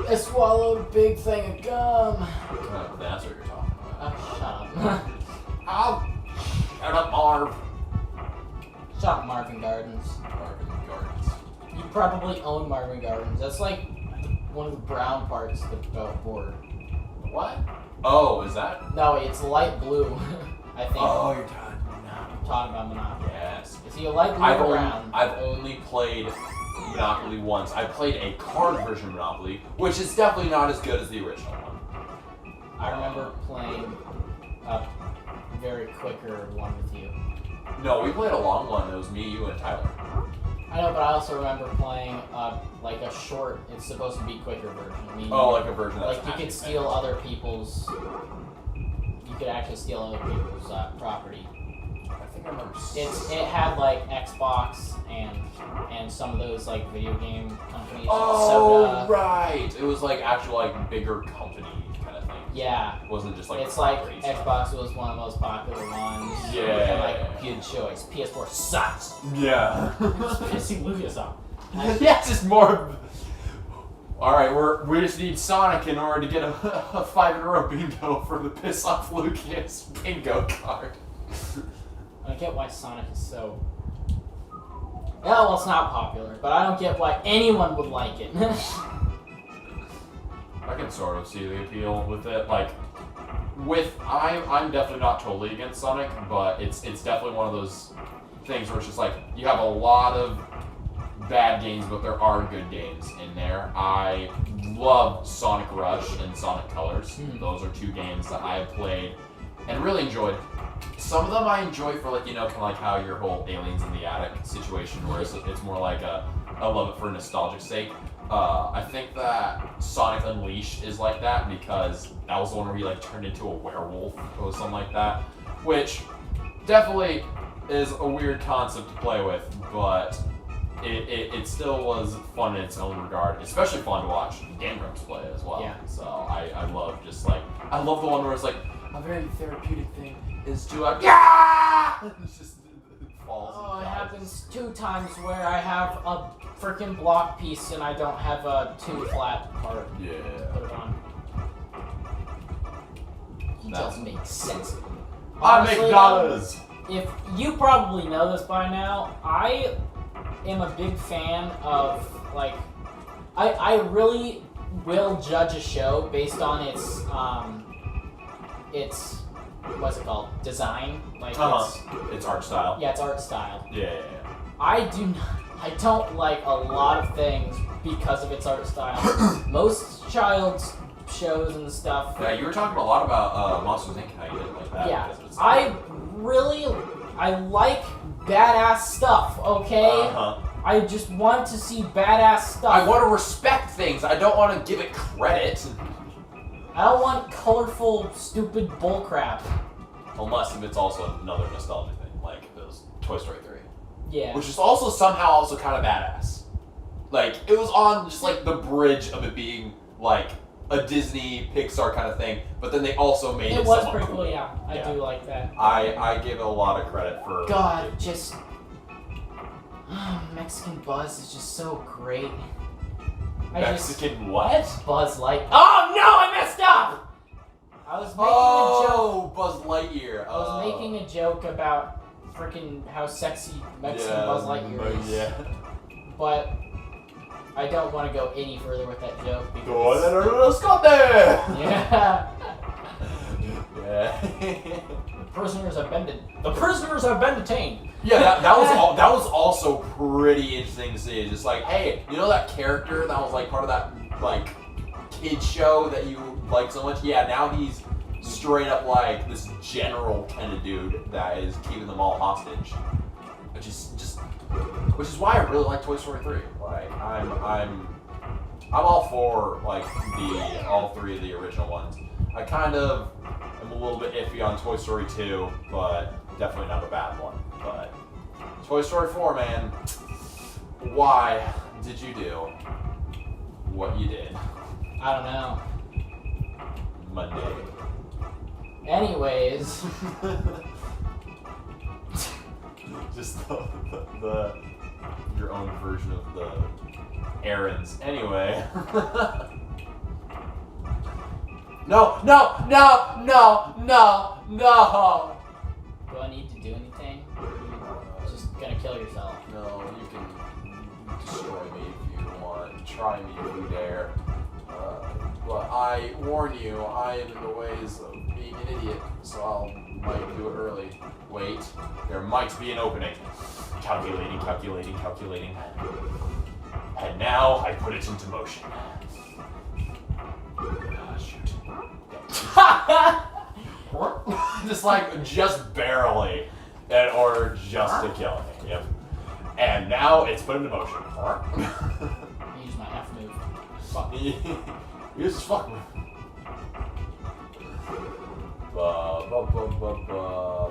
I swallowed a big thing of gum. That's what you're talking about. Oh, shut up. Ow! Shut up, Marv. Shut up, Marvin Gardens. Marvin Gardens. You probably own Marvin Gardens. That's like one of the brown parts of the board. What? Oh, is that? No, it's light blue. I think. Oh, you're talking I'm talking about Monopoly. Yes. Is he a light blue or brown? I've only played Monopoly once. I played a card version of Monopoly, which is definitely not as good as the original one. I remember playing a very quicker one with you. No, we played a long one. It was me, you, and Tyler. I know, but I also remember playing like a short. It's supposed to be quicker version. I mean, Oh, like a version that's like you could actually steal finished. other people's. You could actually steal other people's property. I think I remember. It had like Xbox and some of those like video game companies. Oh, Soda. right. It was like actual like bigger company kind of thing. Yeah. It wasn't just like It's like properties. Xbox was one of the most popular ones. Yeah. And like good choice. PS4 sucks. Yeah. It's pissing Lucas off. Yeah, just more. All right, we just need Sonic in order to get a 5-in-a-row bingo for the piss off Lucas bingo card. I don't get why Sonic is so. Yeah, well, it's not popular, but I don't get why anyone would like it. I can sort of see the appeal with it. Like, I'm definitely not totally against Sonic, but it's definitely one of those things where it's just like you have a lot of bad games, but there are good games in there. I love Sonic Rush and Sonic Colors. Those are two games that I have played and really enjoyed. Some of them I enjoy for like, you know, kind of like how your whole Aliens in the Attic situation, where it's more like I love it for nostalgic sake. I think that Sonic Unleashed is like that because that was the one where he like turned into a werewolf or something like that, which definitely is a weird concept to play with, but it still was fun in its own regard, especially fun to watch Game Grumps play as well. Yeah. So I love just like, I love the one where it's like, a very therapeutic thing is to yeah! It's just, it falls. Oh, and it dies. happens 2 times where I have a freaking block piece and I don't have a 2 flat part. Yeah. Put it on. It doesn't make sense. I Honestly, make dollars. If you probably know this by now, I am a big fan of like I really will judge a show based on its what's it called? Design. Like It's art style. it's art style. Yeah. I don't like a lot of things because of its art style. Most child's shows and stuff. Yeah, you were talking a lot about Monsters Inc. How you didn't like that. Yeah, because of its I like badass stuff, okay? I just want to see badass stuff. I want to respect things. I don't want to give it credit. I don't want colorful, stupid bullcrap. Unless if it's also another nostalgia thing, like if it was Toy Story 3. Yeah. Which is also somehow also kind of badass. Like, it was on just like the bridge of it being like a Disney, Pixar kind of thing, but then they also made it It was somewhat pretty cool. cool, yeah. I Yeah. do like that. I give it a lot of credit for... God, just... Mexican Buzz is just so great. Mexican what? Buzz Light. Oh no, I messed up! I was making a joke. Oh, Buzz Lightyear. I was making a joke about freaking how sexy Mexican Buzz Lightyear is. Yeah. But I don't want to go any further with that joke Go because. on, let's go there. Yeah. Yeah. The prisoners have been detained. Yeah, that was also pretty interesting to see. Just like, hey, you know that character that was like part of that like kid show that you like so much? Yeah, now he's straight up like this general kind of dude that is keeping them all hostage. Which is why I really like Toy Story 3. Like I'm all for like all three of the original ones. I kind of am a little bit iffy on Toy Story 2, but definitely not a bad one. But Toy Story 4, man, why did you do what you did? I don't know. Monday. Anyways. Just the your own version of the errands. Anyway. No! Do I need to do anything? Or are you just gonna kill yourself? No, you can destroy me if you want. Try me if you dare. But I warn you, I am in the ways of being an idiot, so I might do it early. Wait, there might be an opening. Calculating. And now I put it into motion. Shoot. just barely, in order just to kill me. Yep. And now it's put into motion. Use my F move. Fuck. Use his fuck move.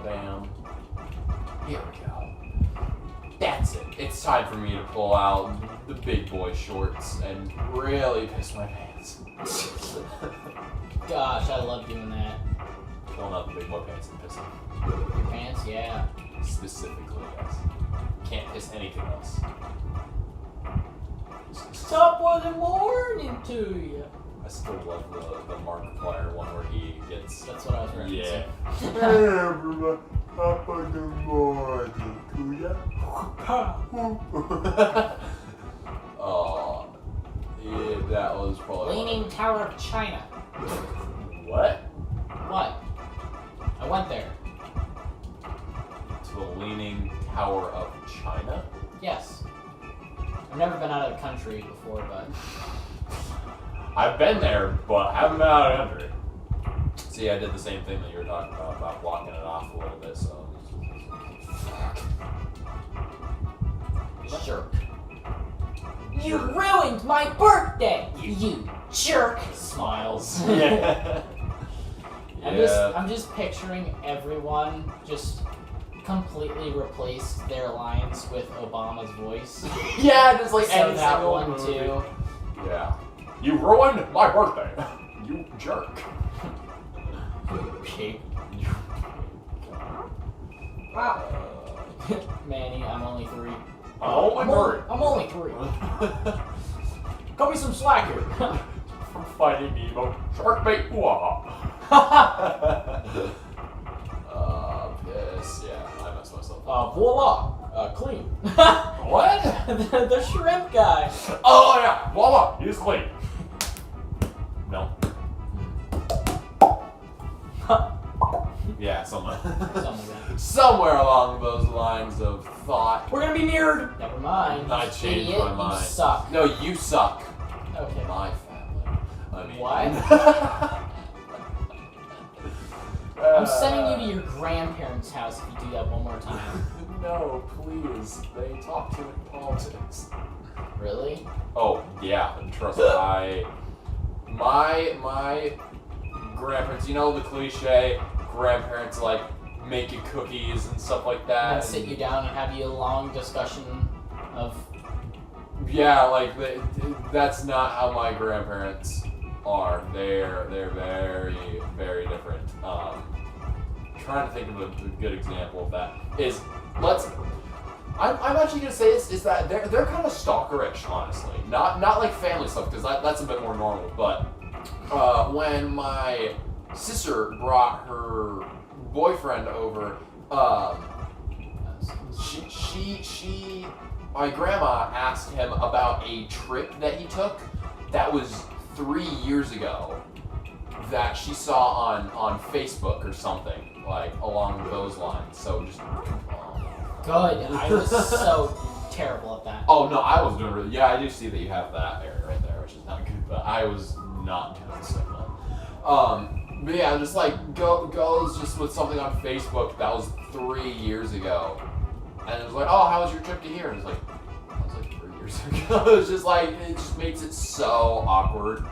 Bam. Here we go. That's it. It's time for me to pull out the big boy shorts and really piss my pants. Gosh, I love doing that. Pulling out the big boy pants and pissing. Your pants, yeah. Specifically, yes. Can't piss anything else. Top wasn't warning to you. I still love the Markiplier one where he gets. That's what I was referencing. Yeah. Oh, yeah, that was probably. Leaning Tower of China. What? What? I went there. To the Leaning Tower of China? Yes. I've never been out of the country before, but. I've been there, but haven't been out of the country. See, I did the same thing that you were talking about blocking it off a little bit, so. Jerk. You ruined my birthday, you jerk! Smiles. Yeah. I'm just picturing everyone just completely replace their lines with Obama's voice. Yeah, just like So any that single one movie. too. Yeah. You ruined my birthday. You jerk. Pig. Wow. Manny, I'm only 3. I'm only 3. Cut me some slack here. From Finding Nemo. Shark bait. Piss. Yeah, I messed myself up. Voila. Clean. What? the shrimp guy. Oh yeah. Voila. He's clean. No. Yeah, Something like that. somewhere along those lines of thought. We're gonna be mirrored. Never mind. I changed Idiot, my mind. You suck. No, you suck. Okay. My family. I mean. What? I'm sending you to your grandparents' house if you do that one more time. No, please. They talk too much politics. Really? Oh yeah, and trust me. My grandparents. You know the cliche. Grandparents like making cookies and stuff like that. And then sit you down and have you a long discussion of. Yeah, like that's not how my grandparents are. They're very, very different. Trying to think of a good example of that is I'm actually gonna say this is that they're kind of stalkerish, honestly. Not like family stuff because that's a bit more normal. But when my sister brought her boyfriend over, she my grandma asked him about a trip that he took that was 3 years ago that she saw on Facebook or something, like along those lines. So just Good. I was so terrible at that. Oh no, I was doing really. Yeah, I do see that you have that area right there, which is not good. But I was not doing so well. But yeah, just like goes just with something on Facebook that was 3 years ago, and it was like, oh, how was your trip to here? And it's like, that was like 3 years ago. It's just like it just makes it so awkward.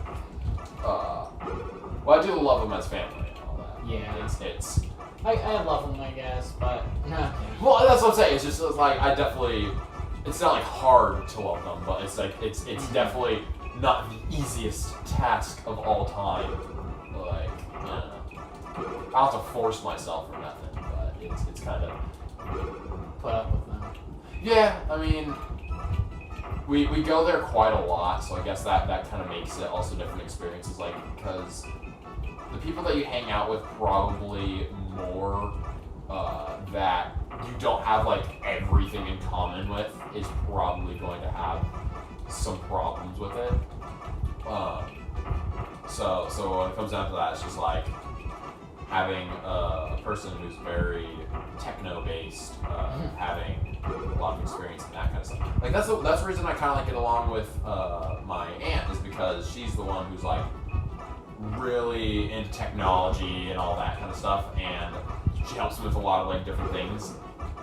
Well, I do love them as family and all that. Yeah. It's. I love them, I guess, but no. Well, that's what I'm saying. It's just like I definitely. It's not like hard to love them, but it's like it's definitely not the easiest task of all time. Like, you know, I have to force myself or nothing, but it's kind of Put up with them. yeah. I mean, we go there quite a lot, so I guess that kind of makes it also different experiences. Like because the people that you hang out with probably more that you don't have like everything in common with is probably going to have some problems with it. So when it comes down to that, it's just like having a person who's very techno-based, having a lot of experience in that kind of stuff. Like that's the reason I kind of like get along with my aunt is because she's the one who's like really into technology and all that kind of stuff, and she helps me with a lot of like different things.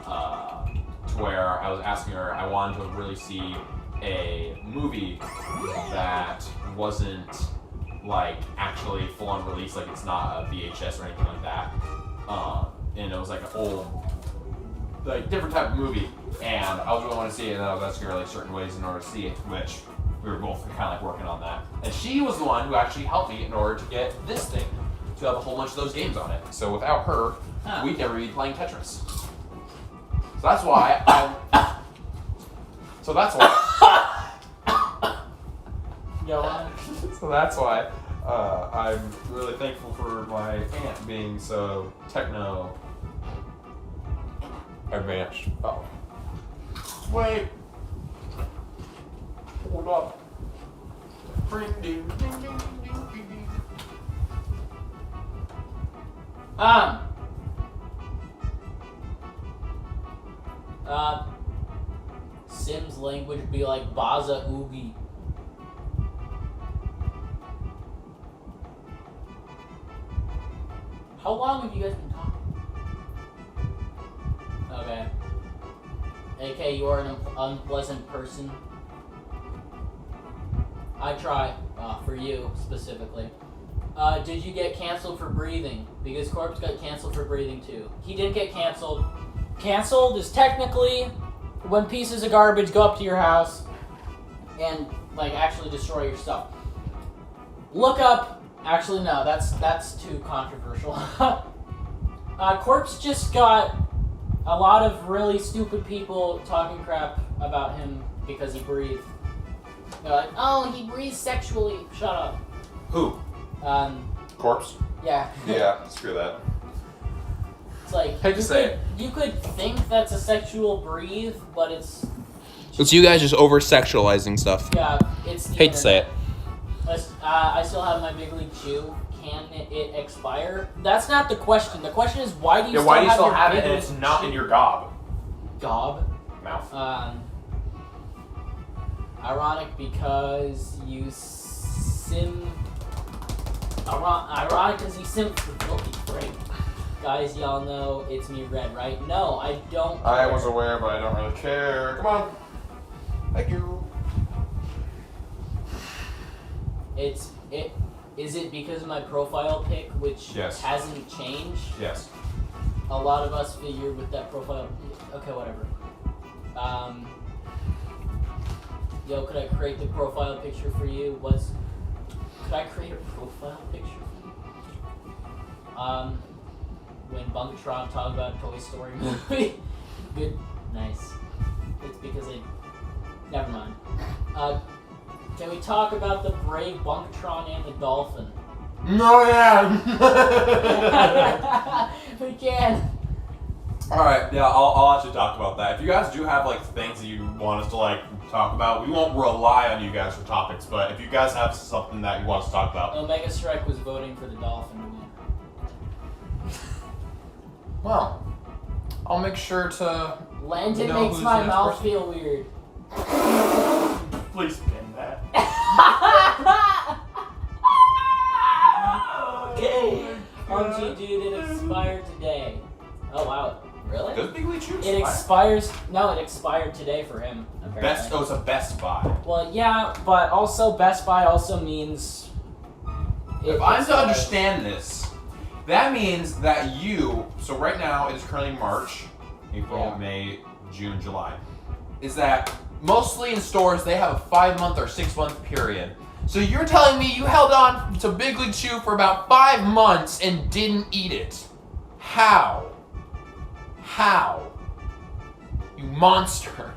To where I was asking her, I wanted to really see a movie that wasn't like actually full on release, like it's not a VHS or anything like that. And it was like an old, like different type of movie, and I was really wanting to see it, and I was asking her like certain ways in order to see it, which we were both kind of like working on that. And she was the one who actually helped me in order to get this thing to have a whole bunch of those games on it. So without her, we'd never be playing Tetris. So that's why Go on. So that's why I'm really thankful for my aunt being so techno advanced. Oh. Wait. Hold up. Ring ding ding ding ding ding ding. Sims language would be like Baza Oogie. How long have you guys been talking? Okay. AK, you are an unpleasant person. I try, for you specifically. Did you get canceled for breathing? Because Corpse got canceled for breathing too. He did get canceled. Canceled is technically when pieces of garbage go up to your house and like actually destroy your stuff. Look up. Actually, no, that's too controversial. Corpse just got a lot of really stupid people talking crap about him because he breathed. They're like, oh, he breathes sexually. Shut up. Who? Corpse? Yeah. Yeah, screw that. It's like Hate to say it. You could think that's a sexual breathe, but it's It's you guys just over sexualizing stuff. yeah, it's the Hate to say it. I still have my Big League Chew. Can it expire? That's not the question. The question is why do you Yeah, why do you still your have it Big and League it's not Chew? in your gob? Gob? Mouth. Ironic because you ironic because you simp for filthy break. Guys, y'all know it's me, Red, right? No, I don't. I was aware, but I don't really care. Come on. Thank you. Is it because of my profile pic, which Yes. hasn't changed? Yes. A lot of us figured with that profile. Okay, whatever. Yo, could I create the profile picture for you? Could I create a profile picture for you? When Bunkatron talked about Toy Story movie. Good, nice. It's because never mind. Can we talk about the brave Bunkatron and the dolphin? No, yeah. We can. Alright, yeah, I'll actually talk about that. If you guys do have like things that you want us to like talk about, we won't rely on you guys for topics, but if you guys have something that you want us to talk about. Omega Strike was voting for the dolphin to win. Well, I'll make sure to. Landon know makes who's my the next mouth person. feel weird. Please pin that. Okay. RG dude, it expired today. Oh wow. Really? Does Big League Chew It expires. No, it expired today for him. Apparently. It's a Best Buy. Well, yeah, but also Best Buy also means. If I'm to understand this, that means that you. So right now it is currently March, April, Yeah. May, June, July. Is that mostly in stores they have a 5-month or 6-month period. So you're telling me you held on to Big League Chew for about 5 months and didn't eat it? How? How? You monster.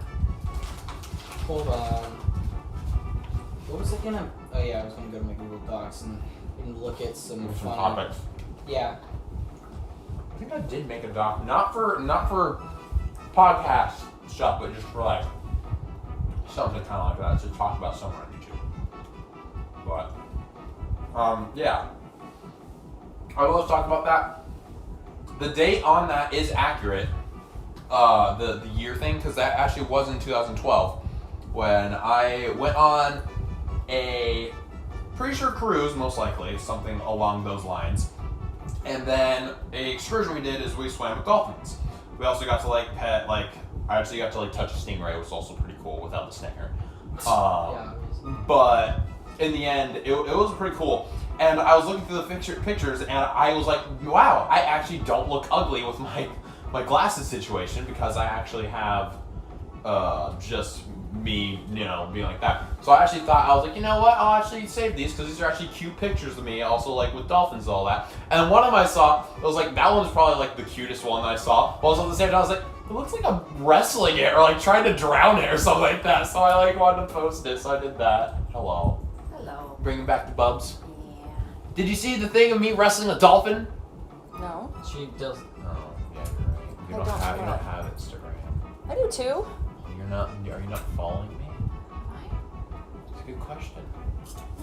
Hold on. What was I gonna? Oh yeah, I was gonna go to my Google Docs and look at some Some funny. topics. Yeah. I think I did make a doc, not for podcast stuff, but just for like something kind of like that to talk about somewhere on YouTube. But yeah, I will talk about that. The date on that is accurate. The year thing, because that actually was in 2012 when I went on a pretty sure cruise, most likely something along those lines. And then a excursion we did is we swam with dolphins. We also got to like pet, like I actually got to like touch a stingray, which was also pretty cool without the stinger. Yeah. But in the end, it was pretty cool. And I was looking through the pictures, and I was like, wow, I actually don't look ugly with my glasses situation because I actually have just me, being like that. So I actually thought, I was like, you know what, I'll actually save these because these are actually cute pictures of me, also like with dolphins and all that. And one of them I saw, it was like, that one's probably like the cutest one that I saw. But also at the same time, I was like, it looks like I'm wrestling it or like trying to drown it or something like that. So I like wanted to post it, so I did that. Hello. Hello. Bringing back the bubs. Yeah. Did you see the thing of me wrestling a dolphin? No. She does. Oh, yeah, you're right. I You don't don't have Instagram. I do too. Are you not following me? It's a good question.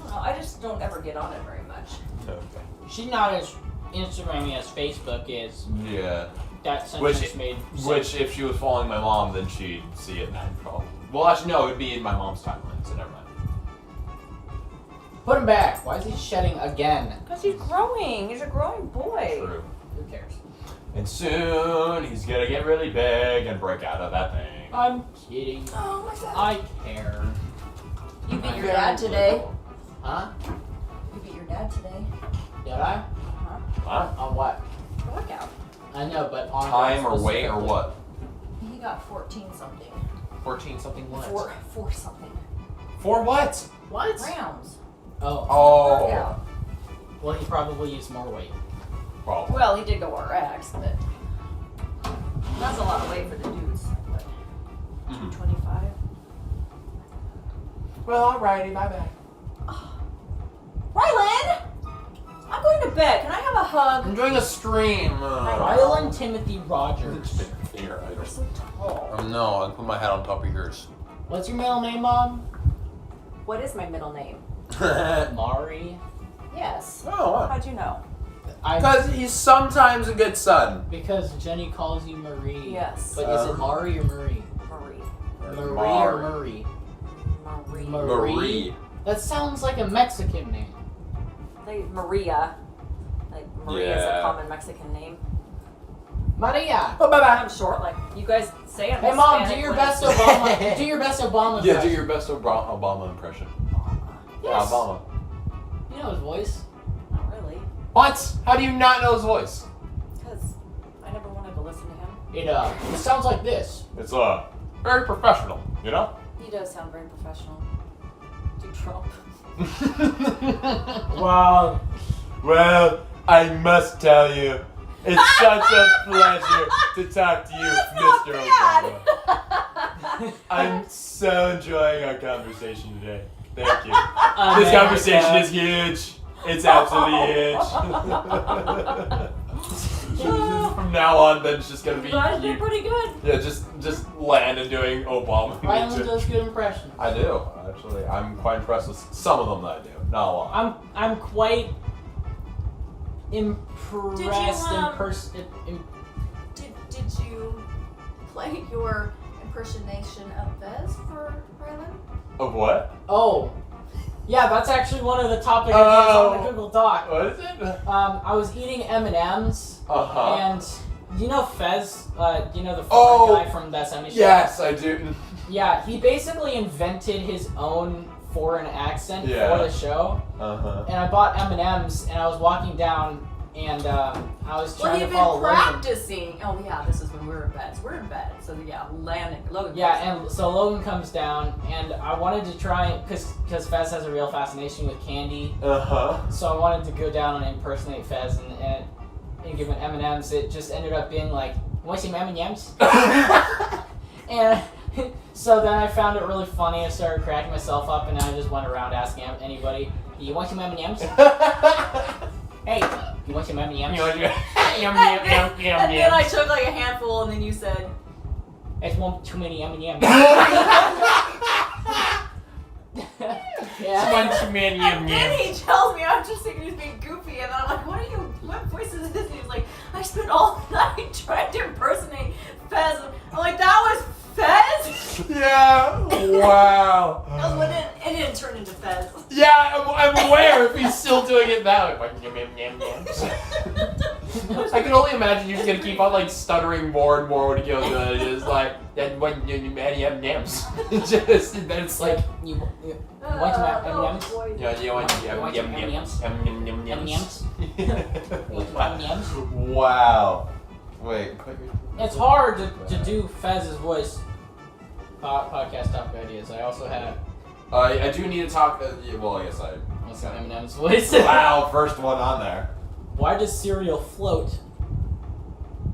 No, I just don't ever get on it very much. Okay. She's not as Instagrammy as Facebook is. Yeah. That sentence made sense. Which, if she was following my mom, then she'd see it. Then probably. Well, actually, no. It would be in my mom's timeline. So never mind. Put him back. Why is he shedding again? Because he's growing. He's a growing boy. True. Who cares? And soon he's gonna get really big and break out of that thing. I'm kidding. Oh my god. I care. You beat I'm your very dad today. little. Huh? You beat your dad today. Did I? Uh-huh. Huh? On what? Workout. I know, but on Time what or weight or specifically? what? He got 14 something. 14 something what? Four something. For what? What? Rounds. Oh. Oh. Workout. Well, he probably used more weight. Probably. Well, he did go RX, but that's a lot of weight for the dudes. What? Mhm. 225. Well, alrighty, bye bye. Rylan! I'm going to bed. Can I have a hug? I'm doing a stream. Rylan Timothy Rogers. Here, I You're so tall. no, I'll put my hat on top of yours. What's your middle name, Mom? What is my middle name? Mari. Yes. Oh, wow. How'd you know? Because he's sometimes a good son. Because Jenny calls you Marie. Yes. But is it Mari or Murray? Marie. Marie Mar- or Murray? Marie. Marie. That sounds like a Mexican name. Like Maria. Like Maria is Yeah. a common Mexican name. Maria. Oh, bye bye. I'm short, like you guys say I'm Hey, Mom, do Hispanic, your like- best Obama. Do your best Obama. Yeah, do impression. your best Obama impression. Yes. Yeah, Obama. You know his voice. Not really, What? How do you not know his voice? because I never wanted to listen to him. It sounds like this. It's very professional, you know? He does sound very professional. Do Trump. Wow. Well, I must tell you, it's such a pleasure to talk to you, That's not Mr. bad. Obama. I'm so enjoying our conversation today. Thank you. This conversation is huge. It's absolutely huge. from now on, then it's just gonna be You guys did you. pretty good. Yeah, just Landon doing Obama. Rylan does good impressions. I do, actually. I'm quite impressed with some of them that I do. Not a lot. I'm quite impressed Did you play your impersonation of Fez for Rylan? Of what? Oh. Yeah, that's actually one of the topic ideas on the Google Doc. What is it? I was eating M&Ms, Uh-huh. and you know Fez, you know the Oh, foreign guy from That 70s Show? Yes, I do. Yeah, he basically invented his own foreign accent Yeah. for the show. Uh-huh. And I bought M&Ms, and I was walking down, and I was Well, trying you've to been follow Logan. practicing. Oh yeah, this is when we're in bed. So we're in bed. So yeah, Logan. Yeah, and so Logan comes down, and I wanted to try, because Fez has a real fascination with candy, Uh-huh. so I wanted to go down and impersonate Fez and give him M&Ms. It just ended up being like, want some M&Ms? And so then I found it really funny. I started cracking myself up, and I just went around asking anybody, "Do you want some M&Ms? Hey, you want some M&Ms?" And then I took like a handful, and then you said, That's one too many M&Ms. Yeah. One too many and then he tells me, I'm just thinking he's being goofy, and then I'm like, what voice is this? And he's like, I spent all night trying to impersonate Fez. I'm like, that was Fez? Yeah. Wow. That was when it didn't turn into Fez. Yeah, I'm aware if he's still doing it now. I can only imagine you're just gonna keep on like stuttering more and more when he goes good. It's like that when you have names. Just and then it's like You want some M&Ms? boy. yeah, you want M&Ms? M&Ms. M&Ms? Wow. Wait. It's hard to do Fez's voice. Podcast topic ideas. I also had I do need to talk. Well, I guess I. also Eminem's voice. Wow, first one on there. Why does cereal float?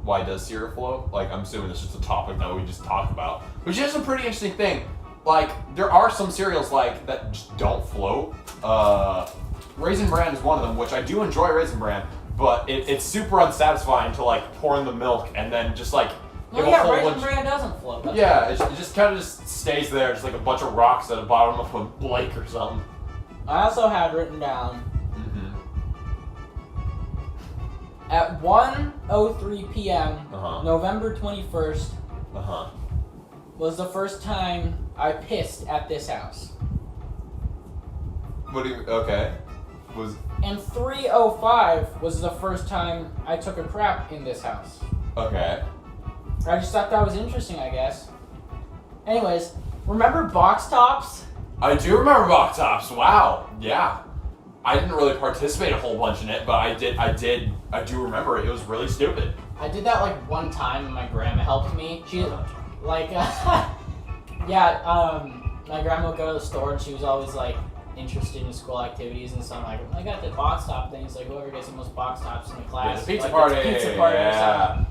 Why does cereal float? Like, I'm assuming this is a topic that we just talked about, which is a pretty interesting thing. Like, there are some cereals like that just don't float. Raisin Bran is one of them, which I do enjoy Raisin Bran, but it's super unsatisfying to like pour in the milk and then just like give a whole Raisin bunch. Bran doesn't float. That's Yeah, it just kind of just stays there, just like a bunch of rocks at the bottom of a lake or something. I also had written down Mm-hmm. at 1:03 p.m. Uh-huh. November 21st Uh-huh. was the first time I pissed at this house. What do you? Okay. Was And 3:05 was the first time I took a crap in this house. okay. I just thought that was interesting, I guess. Anyways, remember box tops? I do remember box tops. Wow. Yeah. I didn't really participate a whole bunch in it, but I do remember it. It was really stupid. I did that like one time and my grandma helped me. She Uh-huh. like my grandma would go to the store and she was always like interested in school activities, and so I'm like, I got the box top thing. It's like whoever gets the most box tops in the class. Yeah, the pizza like, party. gets Pizza party or something. Yeah.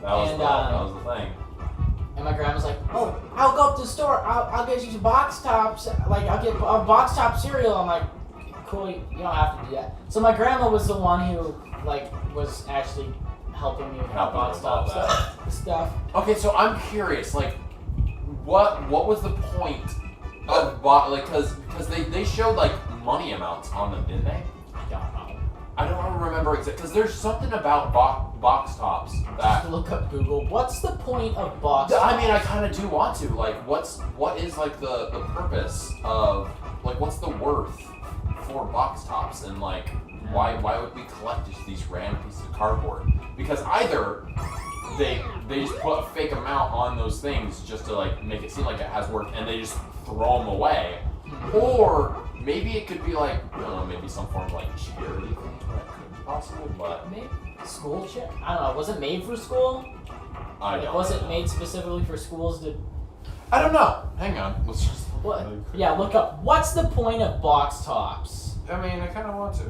That was And, that was the thing. And my grandma's like, oh, I'll go up to the store. I'll get you some box tops. Like, I'll get a box top cereal. I'm like, cool, you don't have to do that. So my grandma was the one who, like, was actually helping me with my Helping box with all top stuff. Okay, so I'm curious, like, what was the point of because they showed like money amounts on them, didn't they? I don't know. I don't remember exactly because there's something about box tops that. Just look up Google. What's the point of box I tops? mean, I kind of do want to. Like, what is like the purpose of like what's the worth for box tops and like why would we collect just these random pieces of cardboard? Because either they just put a fake amount on those things just to like make it seem like it has worth and they just throw them away, or maybe it could be like I don't know, maybe some form of like charity thing that could be possible, but Maybe school shit? I don't know. Was it made for school? I Like, don't. was it know. made specifically for schools to? I don't know. Hang on. Let's just. What? Yeah, look up. What's the point of box tops? I mean, I kind of want to.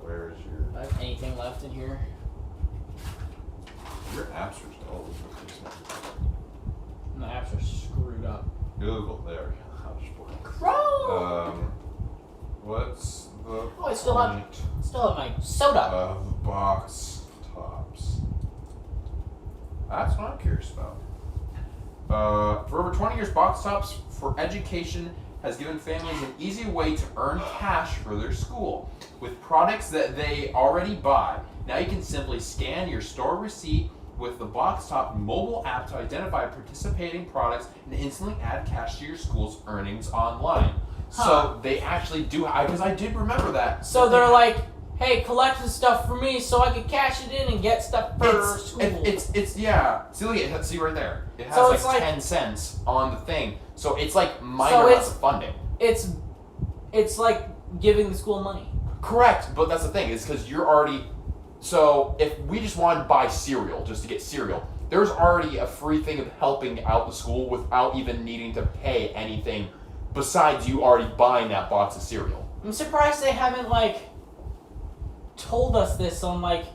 Where is your Anything left in here? apps are still all over the place. My apps are screwed up. Google, there we go. Chrome. What's the Oh, I still have my soda. of box tops? That's what I'm curious about. For over 20 years, Box Tops for Education has given families an easy way to earn cash for their school. With products that they already buy, now you can simply scan your store receipt with the Box Top mobile app to identify participating products and instantly add cash to your school's earnings online. So they actually do, because I did remember that. So they're like, hey, collect the stuff for me so I can cash it in and get stuff for school. It's yeah. See right there. It has So it's like 10 cents on the thing. So it's like minor amounts of funding. It's like giving the school money. Correct, but that's the thing. It's because you're already. So if we just wanted to buy cereal just to get cereal, there's already a free thing of helping out the school without even needing to pay anything besides you already buying that box of cereal. I'm surprised they haven't like told us this on like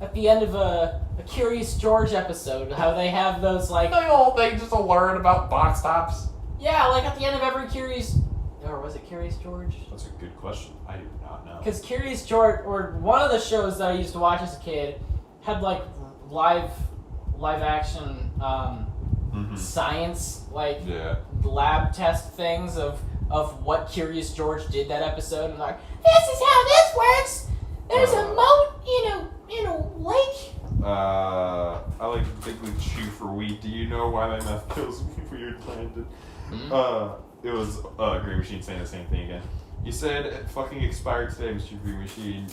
at the end of a Curious George episode, how they have those like The whole thing just to learn about Box Tops. yeah, like at the end of every Curious, or was it Curious George? That's a good question. I do not know. Because Curious George, or one of the shows that I used to watch as a kid, had like live action science like lab test things of what Curious George did that episode, and like, this is how this works. There's a moat in a lake. I like Big League Chew for wheat. Do you know why my mouth feels weird landed? It was Green Machine saying the same thing again. You said it fucking expired today, Mr. Green Machine.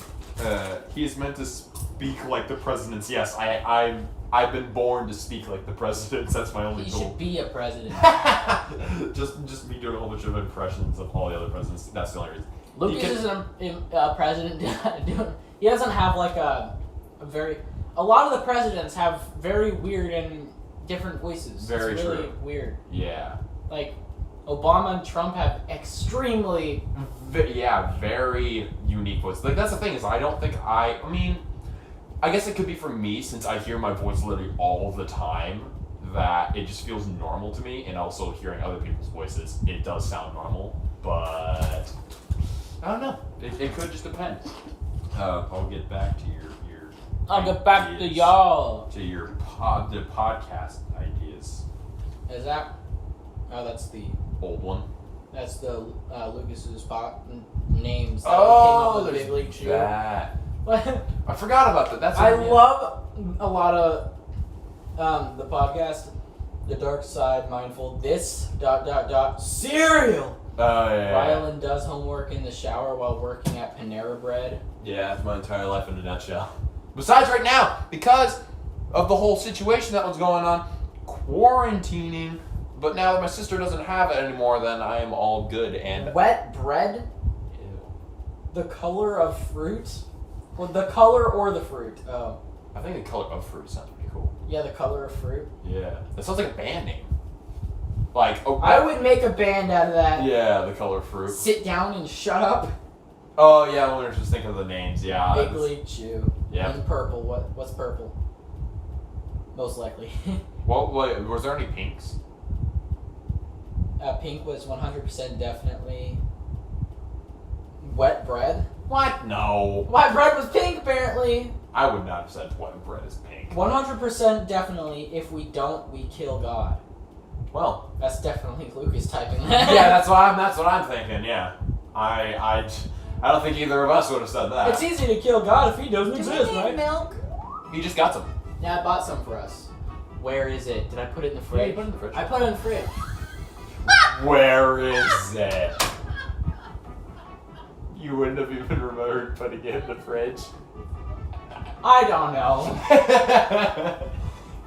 He is meant to speak like the presidents. Yes, I've been born to speak like the presidents. That's my only He goal. should be a president. just me doing a whole bunch of impressions of all the other presidents. That's the only reason. Lucas is a president. He doesn't have like a lot of the presidents have very weird and different voices. Very it's really true. Weird. Yeah. Like Obama and Trump have extremely very unique voices. Like that's the thing is I don't think I mean I guess it could be for me since I hear my voice literally all the time that it just feels normal to me, and also hearing other people's voices, it does sound normal, but I don't know. It could just depend. I'll get back to your I'll get back to y'all. To your the podcast ideas. Is that? Oh, that's the Old one. That's the Lucas's names. That Oh, came up with there's Big League Chew. that. But I forgot about that. That's I yeah. love a lot of the podcast, The Dark Side Mindful. This ... cereal. Oh yeah. Rylan does homework in the shower while working at Panera Bread. Yeah, that's my entire life in a nutshell. Besides right now, because of the whole situation that was going on, quarantining, but now that my sister doesn't have it anymore, then I am all good and... Wet bread? Ew. The color of fruit? Well, the color or the fruit? Oh. I think the color of fruit sounds pretty cool. Yeah, the color of fruit. Yeah. That sounds like a band name. Like... Oh, I would make a band out of that. Yeah, the color of fruit. Sit down and shut up. Oh, yeah, when we were just thinking of the names, yeah. Big League Chew. Yeah. And purple. What's purple? Most likely. Well, wait, was there any pinks? Pink was 100% definitely wet bread. What? No. Wet bread was pink, apparently. I would not have said white bread is pink. 100% definitely. If we don't, we kill God. Well, That's definitely Lucas typing that. yeah, that's what I'm thinking. Yeah, I don't think either of us would have said that. It's easy to kill God if he doesn't Do exist, we need right? milk? He just got some. Yeah, I bought some for us. Where is it? Did I put it in the fridge? Yeah, you put it in the fridge. I put it in the fridge. Where is it? You wouldn't have even remembered putting it in the fridge. I don't know.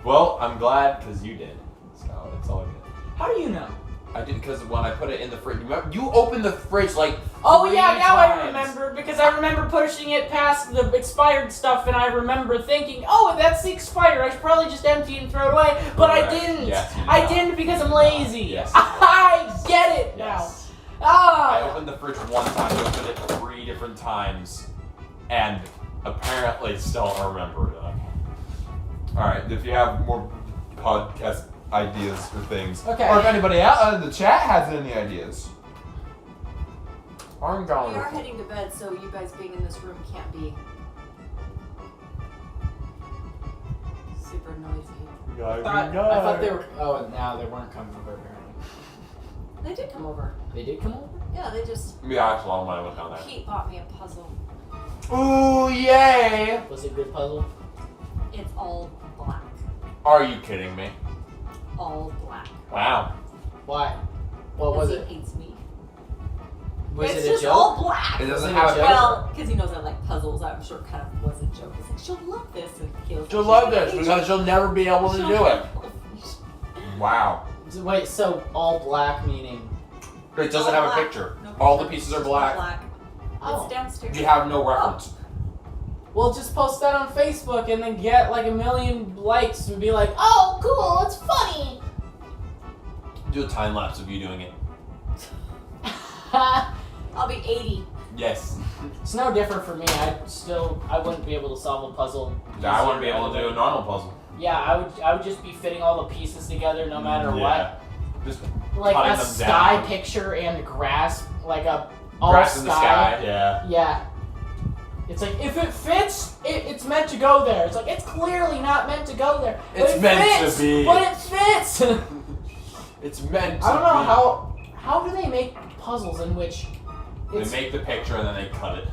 Well, I'm glad because you did. So it's all good. How do you know? I did because when I put it in the fridge, you opened the fridge like Oh 3 yeah, now I times. remember, because I remember pushing it past the expired stuff, and I remember thinking, oh, that's the expired, I should probably just empty it and throw it away, but I Correct. didn't. Yes, you did I not. didn't because I'm You did lazy. not. Yes, I get it now. Yes. I Ah! opened the fridge one time, I opened it 3 different times, and apparently still don't remember it. Alright, if you have more podcast ideas for things, Okay. or if anybody out in the chat has any ideas, I'm We going. are heading to bed, so you guys being in this room can't be super noisy. I thought they were. Oh, now they weren't coming over apparently. They did come over. They did come over. Yeah, they just. Yeah, that's long when I went down there. Pete bought me a puzzle. Ooh, yay! Was it a good puzzle? It's all black. Are you kidding me? All black. Wow. Why? What was Because it? he hates me. Was it's it a just joke? all black. It doesn't Was it have a a joke? Well, because he knows I like puzzles, I'm sure kind of was a joke. He's like, she'll love this. And Kayla's She'll like, love this because she'll never be able to do it. Wow. Wait, so all black meaning? It doesn't All have a black. picture. No All the picture. pieces are Just black. black. Oh. It's downstairs. You have no reference. Well, just post that on Facebook and then get like 1 million likes and be like, oh, cool, it's funny. Do a time lapse of you doing it. I'll be 80. Yes. It's no different for me. I wouldn't be able to solve a puzzle. I wouldn't be able to do a normal puzzle. Yeah, I would just be fitting all the pieces together no matter Yeah. Just what. Like cutting a them sky down. picture and grass, like a all Grass in the sky. Yeah. Yeah. It's like, if it fits, it's meant to go there. It's like, it's clearly not meant to go there. But It's it meant fits, to be. But it fits! It's meant to I don't know, be. how do they make puzzles in which They it's... make the picture and then they cut it.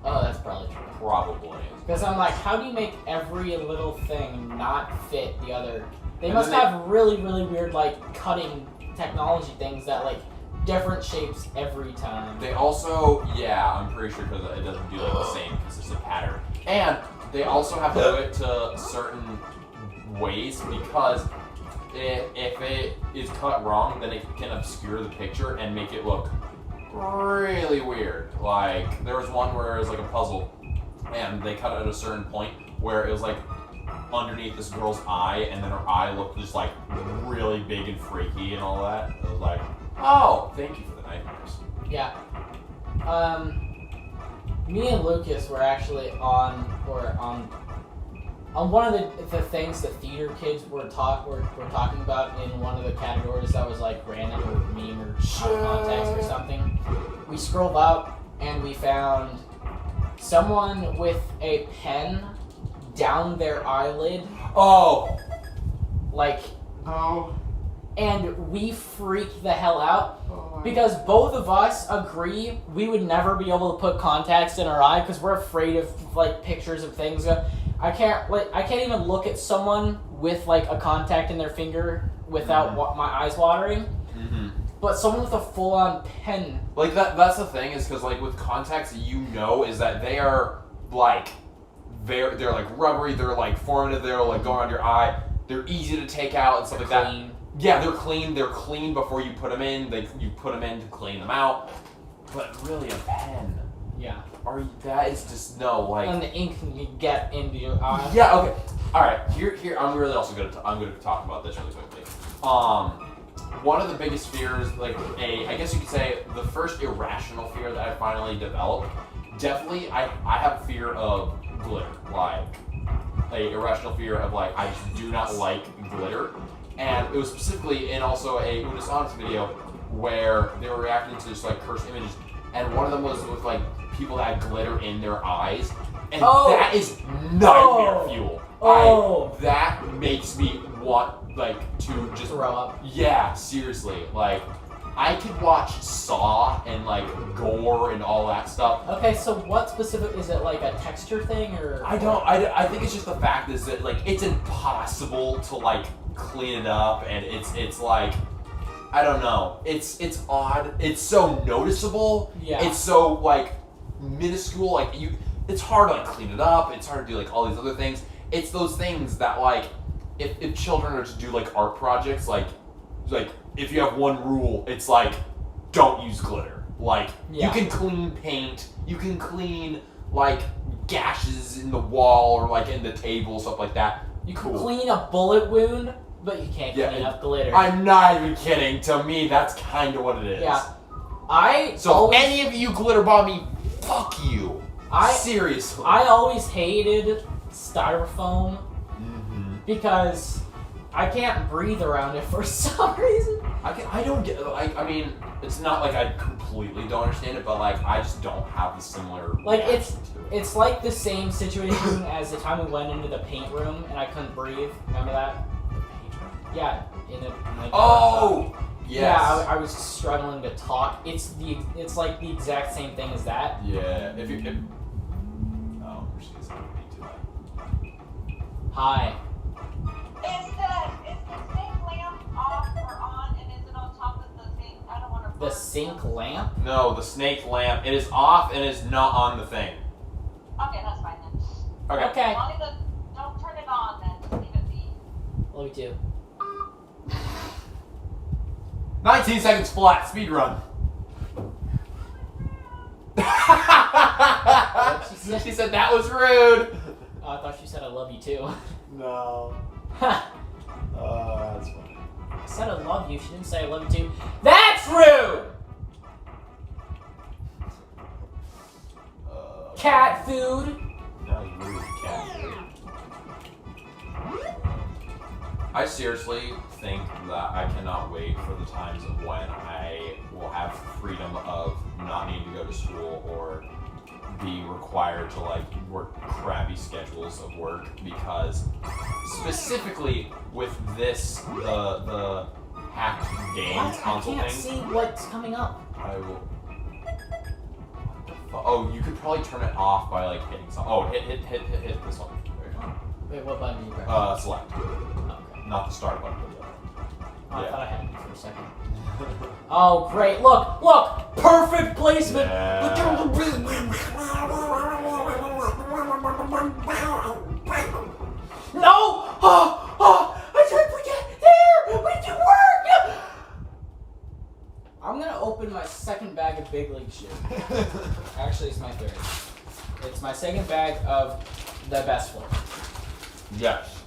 Oh, that's probably true. Probably. Because I'm like, how do you make every little thing not fit the other? They And must then have really, really weird, like, cutting technology things that, like, different shapes every time. They also, yeah, I'm pretty sure because it doesn't do like the same consistent pattern. And they also have to do it to certain ways because if it is cut wrong, then it can obscure the picture and make it look really weird. Like, there was one where it was like a puzzle and they cut it at a certain point where it was like underneath this girl's eye and then her eye looked just like really big and freaky and all that. It was like, oh, thank you for the nightmares. Yeah. Me and Lucas were actually on one of the things the theater kids were talking about in one of the categories that was like random or meme or out of context or something. We scrolled up and we found someone with a pen down their eyelid, Oh! like, Oh. and we freaked the hell out. Because both of us agree we would never be able to put contacts in our eye because we're afraid of like pictures of things. I can't even look at someone with like a contact in their finger without my eyes watering. Mm-hmm. But someone with a full-on pen. Like that's the thing is because like with contacts is that they are like they're like rubbery, they're like formative, they're like go around your eye, they're easy to take out and stuff like that. Clean. Yeah, they're clean. They're clean before you put them in. You put them in to clean them out. But really, a pen. Yeah. That is just no like. And the ink can get into your eye. Yeah. Okay. All right. Here. I'm really also gonna. I'm gonna talk about this really quickly. One of the biggest fears, like I guess you could say, the first irrational fear that I finally developed. Definitely, I have fear of glitter. Like a irrational fear of like I just do not like glitter. And it was specifically in also a Unis Honest video where they were reacting to just like cursed images, and one of them was with like people that had glitter in their eyes, and that is nightmare fuel. That makes me want like to just throw up. Yeah, seriously. Like I could watch Saw and like gore and all that stuff. Okay, so what specific is it? Like a texture thing or? I think it's just the fact is that like it's impossible to like clean it up, and it's like I don't know. It's odd. It's so noticeable. Yeah. It's so like minuscule. Like it's hard to like clean it up. It's hard to do like all these other things. It's those things that like if children are to do like art projects, like if you have one rule, it's like don't use glitter. Like you can clean paint. You can clean like gashes in the wall or like in the table, stuff like that. You can clean a bullet wound, but you can't clean up glitter. I'm not even kidding. To me, that's kind of what it is. Yeah. Any of you glitter bomb me, fuck you. Seriously. I always hated styrofoam because I can't breathe around it for some reason. I don't get like I mean it's not like I completely don't understand it, but like I just don't have the similar. Like reaction to it. it's like the same situation as the time we went into the paint room and I couldn't breathe. Remember that? Yeah, in the Oh. Yes. Yeah, I was struggling to talk. It's like the exact same thing as that. Yeah. If oh, she's gonna be too loud. Hi. Is the sink lamp off or on, and is it on top of the sink? I don't want to. The sink lamp? No, the snake lamp. It is off and is not on the thing. Okay, that's fine then. Okay. Okay. As long as don't turn it on then. Just leave it be. Love you too. 19 seconds flat. Speed run. She said that was rude. Oh, I thought she said I love you too. No. Ha! That's funny. I said I love you. She didn't say I love you too. That's rude. Cat food. That was rude, cat. I seriously think that I cannot wait for the times of when I will have freedom of not needing to go to school or be required to like work crappy schedules of work, because specifically with this the hacked games What? I console can't thing, see what's coming up. I will. What the fuck? Oh, you could probably turn it off by like hitting something. Oh, hit this one. There you go. Wait, what button do you press? Select. Okay. Not the start button. But Oh, I yeah. thought I had it for a second. Oh, great. Look! Perfect placement! No! I tried to get there! But it didn't work! I'm gonna open my second bag of Big League Chew. Actually, it's my third. It's my second bag of the best flavor. Yes.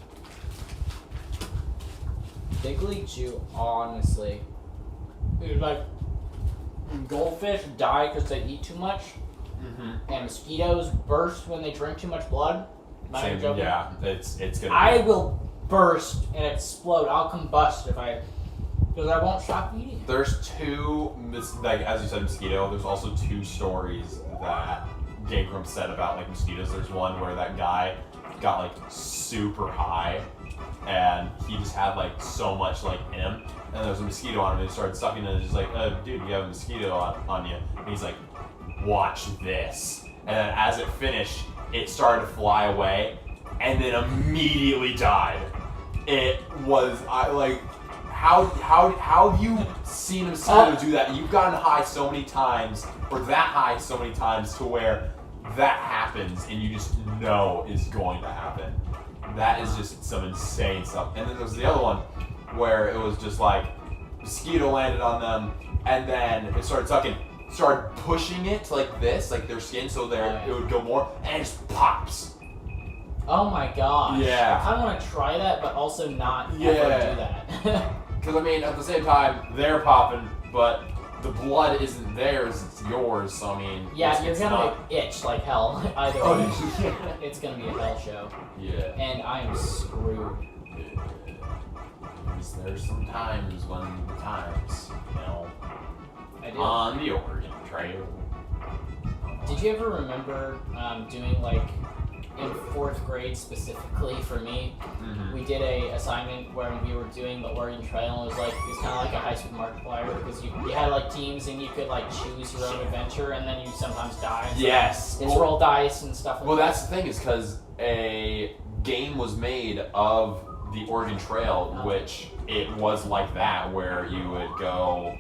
Big League Chew, honestly, it's like goldfish die because they eat too much, and mosquitoes burst when they drink too much blood. Not even joking. Yeah, it's gonna. I will burst and explode. I'll combust because I won't stop eating. There's two, like as you said, mosquito. There's also two stories that Game Grumps said about like mosquitoes. There's one where that guy got like super high, and he just had like so much like in him, and there was a mosquito on him, and he started sucking it, and he's like, dude, you have a mosquito on you. And he's like, watch this. And then as it finished, it started to fly away, and then immediately died. It was, how have you seen a mosquito do that? You've gotten high so many times, or that high so many times, to where that happens, and you just know is going to happen. That is just some insane stuff. And then there's the other one where it was just like mosquito landed on them, and then it started pushing it like this, like their skin, so it would go more, and it just pops. Oh my gosh. Yeah. I kind of want to try that, but also not ever do that. Because I mean, at the same time, they're popping, but the blood isn't theirs; it's yours. So I mean, yeah, you're it's gonna not. itch like hell. Either Oh, way, yeah. it's gonna be a hell show, Yeah. and I am screwed. There's some times when the times, I do. on the Oregon Trail. Did you ever remember doing like in 4th grade specifically for me? We did a assignment where we were doing the Oregon Trail, and it was kind of like a high school Markiplier, because you had like teams and you could like choose your own adventure, and then you sometimes die. So Yes. it's roll dice and stuff like Well, that. that's the thing, is because a game was made of the Oregon Trail, which it was like that, where you would go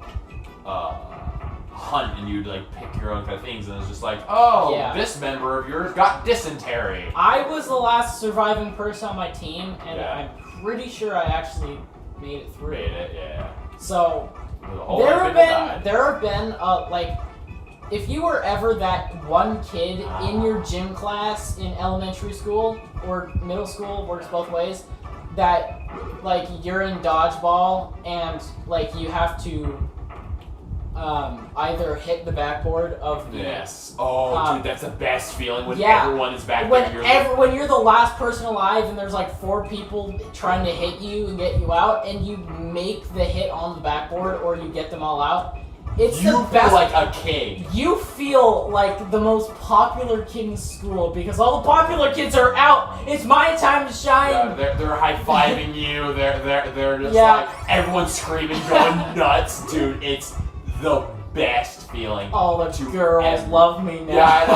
hunt and you'd like pick your own kind of things, and it's just like, oh, Yeah. this member of yours got dysentery. I was the last surviving person on my team, and Yeah. I'm pretty sure I actually made it through. Made it, yeah. So The whole there lot of have people been like, if you were ever that one kid in your gym class in elementary school or middle school, works both ways, that like you're in dodgeball and like you have to either hit the backboard of the Yes. Oh, dude, that's the best feeling when yeah. everyone is back when there. when you're the last person alive and there's like 4 people trying to hit you and get you out, and you make the hit on the backboard or you get them all out. It's You the feel best. like a king. You feel like the most popular kid in school because all the popular kids are out. It's my time to shine. Yeah, they're high-fiving you. They're just Yeah. like everyone's screaming, going nuts, dude. It's the best feeling. All the to girls ever- love me now. Yeah, I know.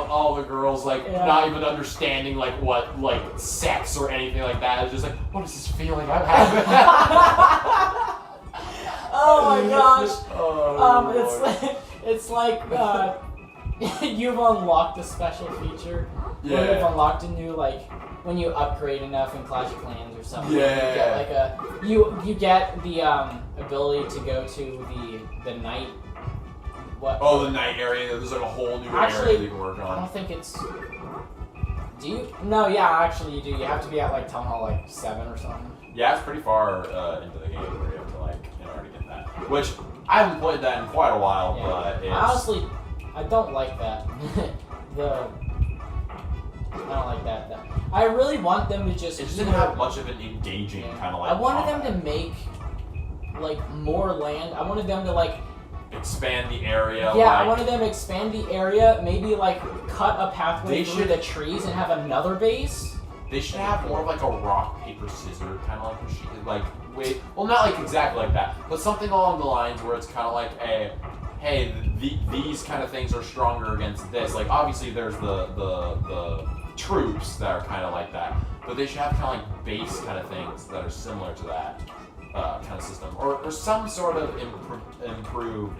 All the girls like Yeah. not even understanding like what like sex or anything like that. It's just like, what is this feeling I'm having? Oh my gosh. Oh, It's like you've unlocked a special feature. Where you've yeah. unlocked a new when you upgrade enough in Clash of Clans or something. Yeah. You get the ability to go to the night. What? Oh, the night area. There's like a whole new Actually, area that you can work I on. don't think it's. Do you? No, yeah, actually you do. You have to be at Town Hall 7 or something. Yeah, it's pretty far into the game where you have to in order to get that. Which I haven't played that in quite a while, Yeah. but it's Honestly, I don't like that. I don't like that. I really want them to just. it just didn't have much of an engaging kind of I wanted them combat. to make more land. I wanted them to Expand the area. I wanted them to expand the area. Maybe cut a pathway They through should- the trees and have another base. They should have more of a rock, paper, scissor kind of machine. Well, not exactly like that, but something along the lines where it's kind of these kind of things are stronger against this. Obviously there's the troops that are kind of like that, but they should have kind of base kind of things that are similar to that kind of system, or some sort of improved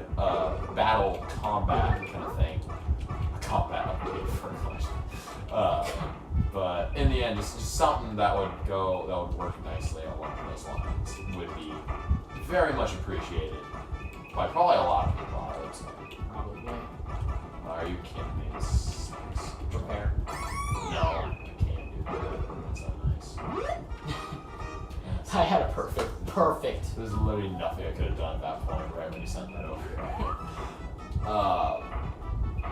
battle combat kind of thing. Combat update for English. But in the end, just something that would work nicely along those lines would be very much appreciated by probably a lot of people, I would say. Probably. Are you kidding me? This Prepare. no, I can't do that. That's not nice. I had a perfect. There's literally nothing I could have done at that point, right when you sent that over.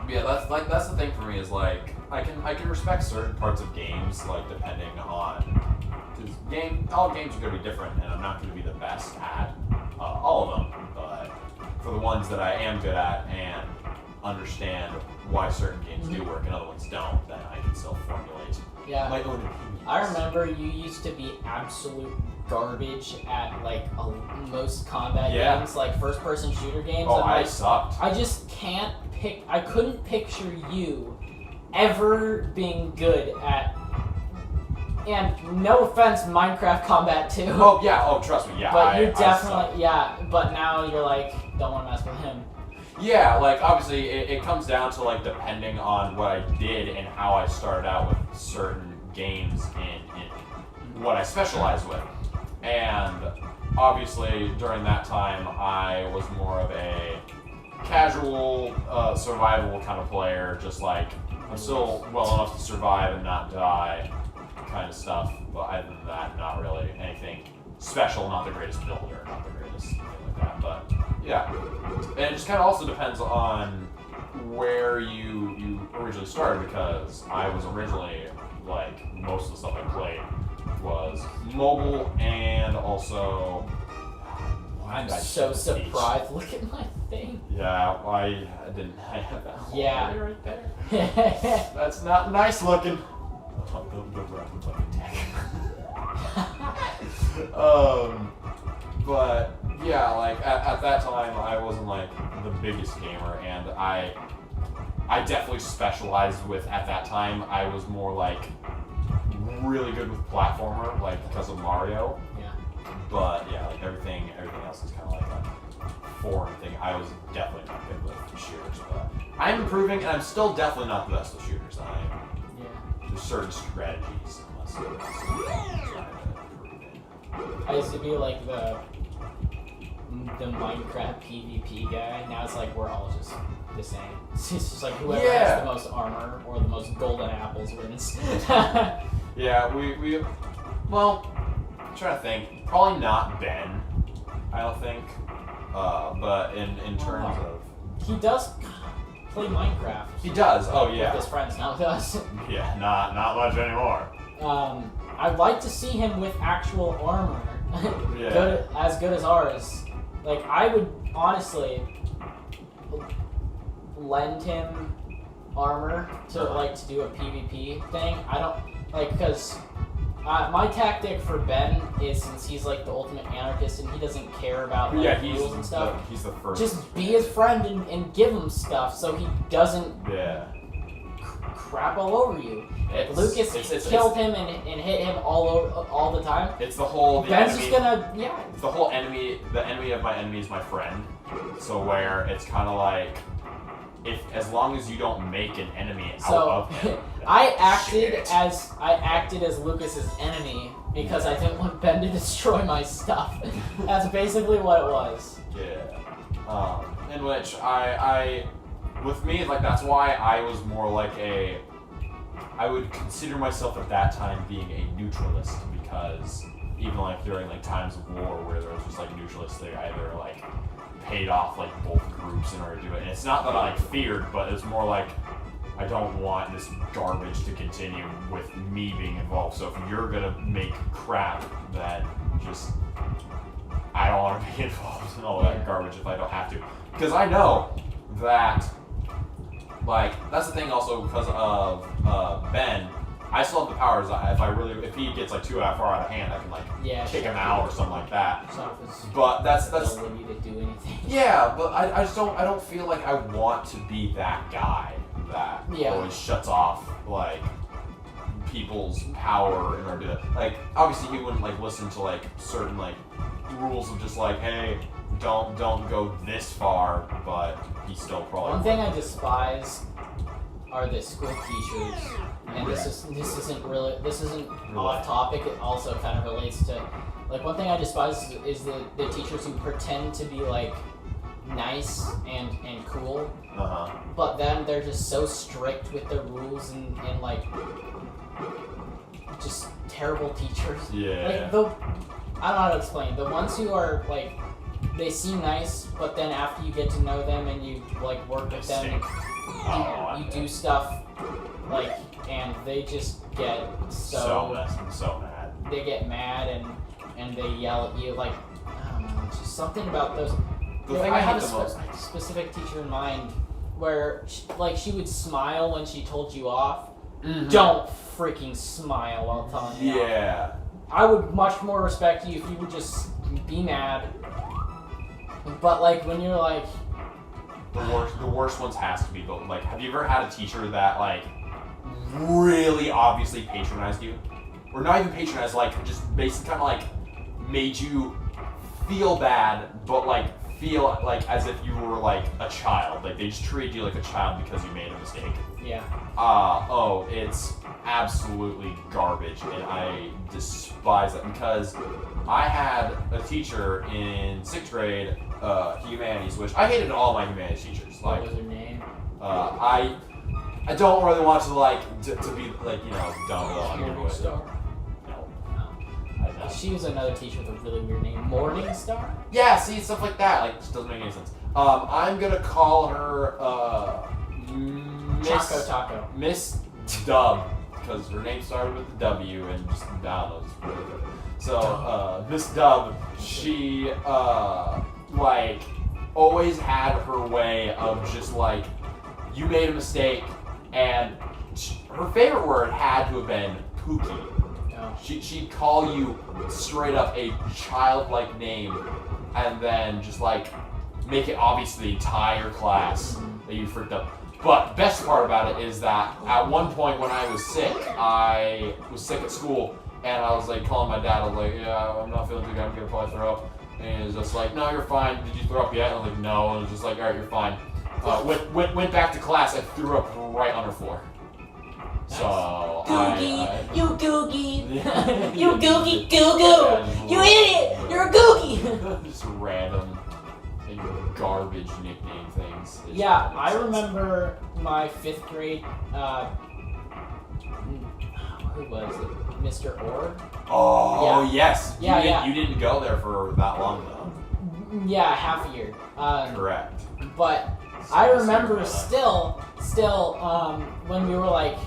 Yeah, that's the thing for me is I can respect certain parts of games depending on because all games are gonna be different and I'm not gonna be the best at all of them, but for the ones that I am good at and understand why certain games do work and other ones don't, then I can still formulate Yeah. my own opinions. I remember you used to be absolute garbage at most combat Yeah. games, first-person shooter games. Oh, I'm I sucked. I just can't I couldn't picture you ever being good at. And no offense, Minecraft combat too. Oh yeah. Oh, trust me. Yeah. But I you're sucked. definitely But now you're don't want to mess with him. Yeah, obviously it comes down to depending on what I did and how I started out with certain games in what I specialized with. And obviously during that time I was more of a casual survival kind of player, just I'm still well enough to survive and not die kind of stuff, but other than that, not really anything special, not the greatest builder, not the greatest thing like that, but yeah. And it just kind of also depends on where you originally started, because I was originally, most of the stuff I played was mobile and also... I'm so surprised. Look at my thing. Yeah, I have that whole Yeah. area right there. That's not nice looking. The rapid fucking tech. But yeah, at that time I wasn't the biggest gamer, and I definitely specialized with, at that time I was more really good with platformer, because of Mario. Yeah. But yeah, everything else is kind of a foreign thing. I was definitely not good with shooters, but I'm improving, and I'm still definitely not the best with shooters. There's certain strategies I must try to improve in. I used to be the Minecraft PvP guy. Now it's we're all just the same. It's just whoever has the most armor or the most golden apples wins. Yeah, well, I'm trying to think. Probably not Ben, I don't think. But in terms of He does play Minecraft. he does. Oh With yeah. his friends now. Does. Yeah. Not much anymore. I'd like to see him with actual armor. Yeah. Good as ours. Like, I would honestly lend him armor to to do a PvP thing. I don't because my tactic for Ben is, since he's like the ultimate anarchist and he doesn't care about rules and stuff. He's the first. Just be his friend and give him stuff so he doesn't crap all over you. If Lucas killed him and hit him all the time, It's the whole. Ben's just gonna It's the whole enemy. The enemy of my enemy is my friend. So where it's kind of like, as long as you don't make an enemy out of him. I acted as Lucas's enemy because I didn't want Ben to destroy my stuff. That's basically what it was. Yeah. In which with me, like, that's why I was more like I would consider myself at that time being a neutralist, because even like during like times of war where there was just like neutralists, they either like paid off like both groups in order to do it. And it's not that I like feared, but it's more like I don't want this garbage to continue with me being involved. So if you're gonna make crap, then just I don't want to be involved in all that garbage if I don't have to, because I know that. Like, that's the thing also, because of Ben, I still have the powers. If he gets like too far out of hand, I can like kick him out or something like that. But that's ability to do anything. Yeah, but I just don't feel like I want to be that guy that always shuts off like people's power in order to, like, obviously he wouldn't like listen to like certain like rules of just like, hey, don't go this far, but he still probably. One thing I despise are the school teachers, and this isn't off topic. It also kind of relates to, like, one thing I despise is the teachers who pretend to be like nice and cool, but then they're just so strict with the rules and like just terrible teachers. Yeah. Like I don't know how to explain. The ones who are like, they seem nice, but then after you get to know them and you like work with them, you do stuff like, and they just get so mad. They get mad and they yell at you, like, I don't know, it's just something about those. I have a specific teacher in mind where she would smile when she told you off. Mm-hmm. Don't freaking smile while telling me off. Yeah. I would much more respect you if you would just be mad. But like when you're like, the worst ones has to be, but like, have you ever had a teacher that like really obviously patronized you, or not even patronized, like just basically kind of like made you feel bad, but like feel like as if you were like a child, like they just treated you like a child because you made a mistake? Yeah. It's absolutely garbage, and I despise it, because I had a teacher in 6th grade, humanities, which I hated all my humanities teachers. Like, what was her name? I don't really want to like to be like, you know, dumb on Morningstar. No. She was another teacher with a really weird name. Morningstar? Yeah, see, stuff like that, like, just doesn't make any sense. I'm gonna call her Taco. Miss Dub, because her name started with the W and just down was really good. So Miss Dub, she like always had her way of just like, you made a mistake, and her favorite word had to have been pookie. No. She'd call you straight up a childlike name, and then just like make it obvious to the entire class that you freaked up. But best part about it is that at one point when I was sick at school, and I was like calling my dad. I was like, yeah, I'm not feeling too good. I'm gonna probably throw up. And he was just like, no, you're fine. Did you throw up yet? And I'm like, no. And it was just like, all right, you're fine. Went back to class. I threw up right on her floor. Nice. So Googie, you googie, Yeah. you googie goo goo, you idiot, you're a googie. Just random garbage nickname things. Yeah, I remember my 5th grade, who was it? Mr. Orr? Oh, Yeah. yes. Yeah, You didn't go there for that long, though. Yeah, half a year. Correct. But I remember still, when we were like,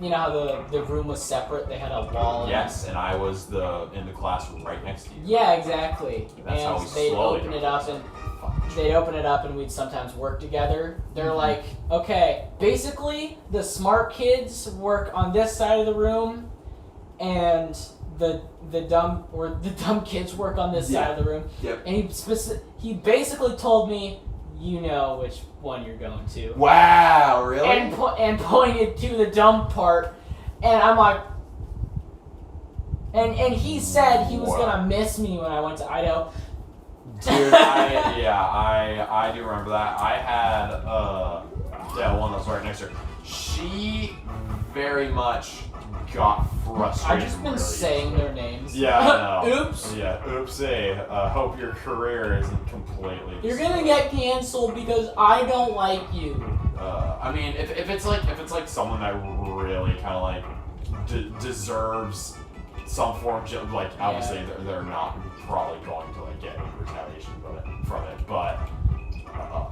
you know how the room was separate, they had a wall. Yes, and I was in the classroom right next to you. Yeah, exactly. That's how we and they'd slowly open do it up and we'd sometimes work together. They're like, okay, basically the smart kids work on this side of the room, and the dumb kids work on this side of the room. Yep. And he basically told me, you know which one you're going to. Wow, really? And pointed to the dumb part, and I'm like, and he said he was gonna miss me when I went to Idaho. Dude, I do remember that. I had one that was right next to her. She very much got frustrated. I've just been really saying their names. Yeah, I know. Oops. Yeah, oopsie. Hope your career isn't completely. You're gonna get canceled because I don't like you. I mean, if it's like someone that really kind of like deserves some form of like, obviously they're not probably going to like get any retaliation from it, but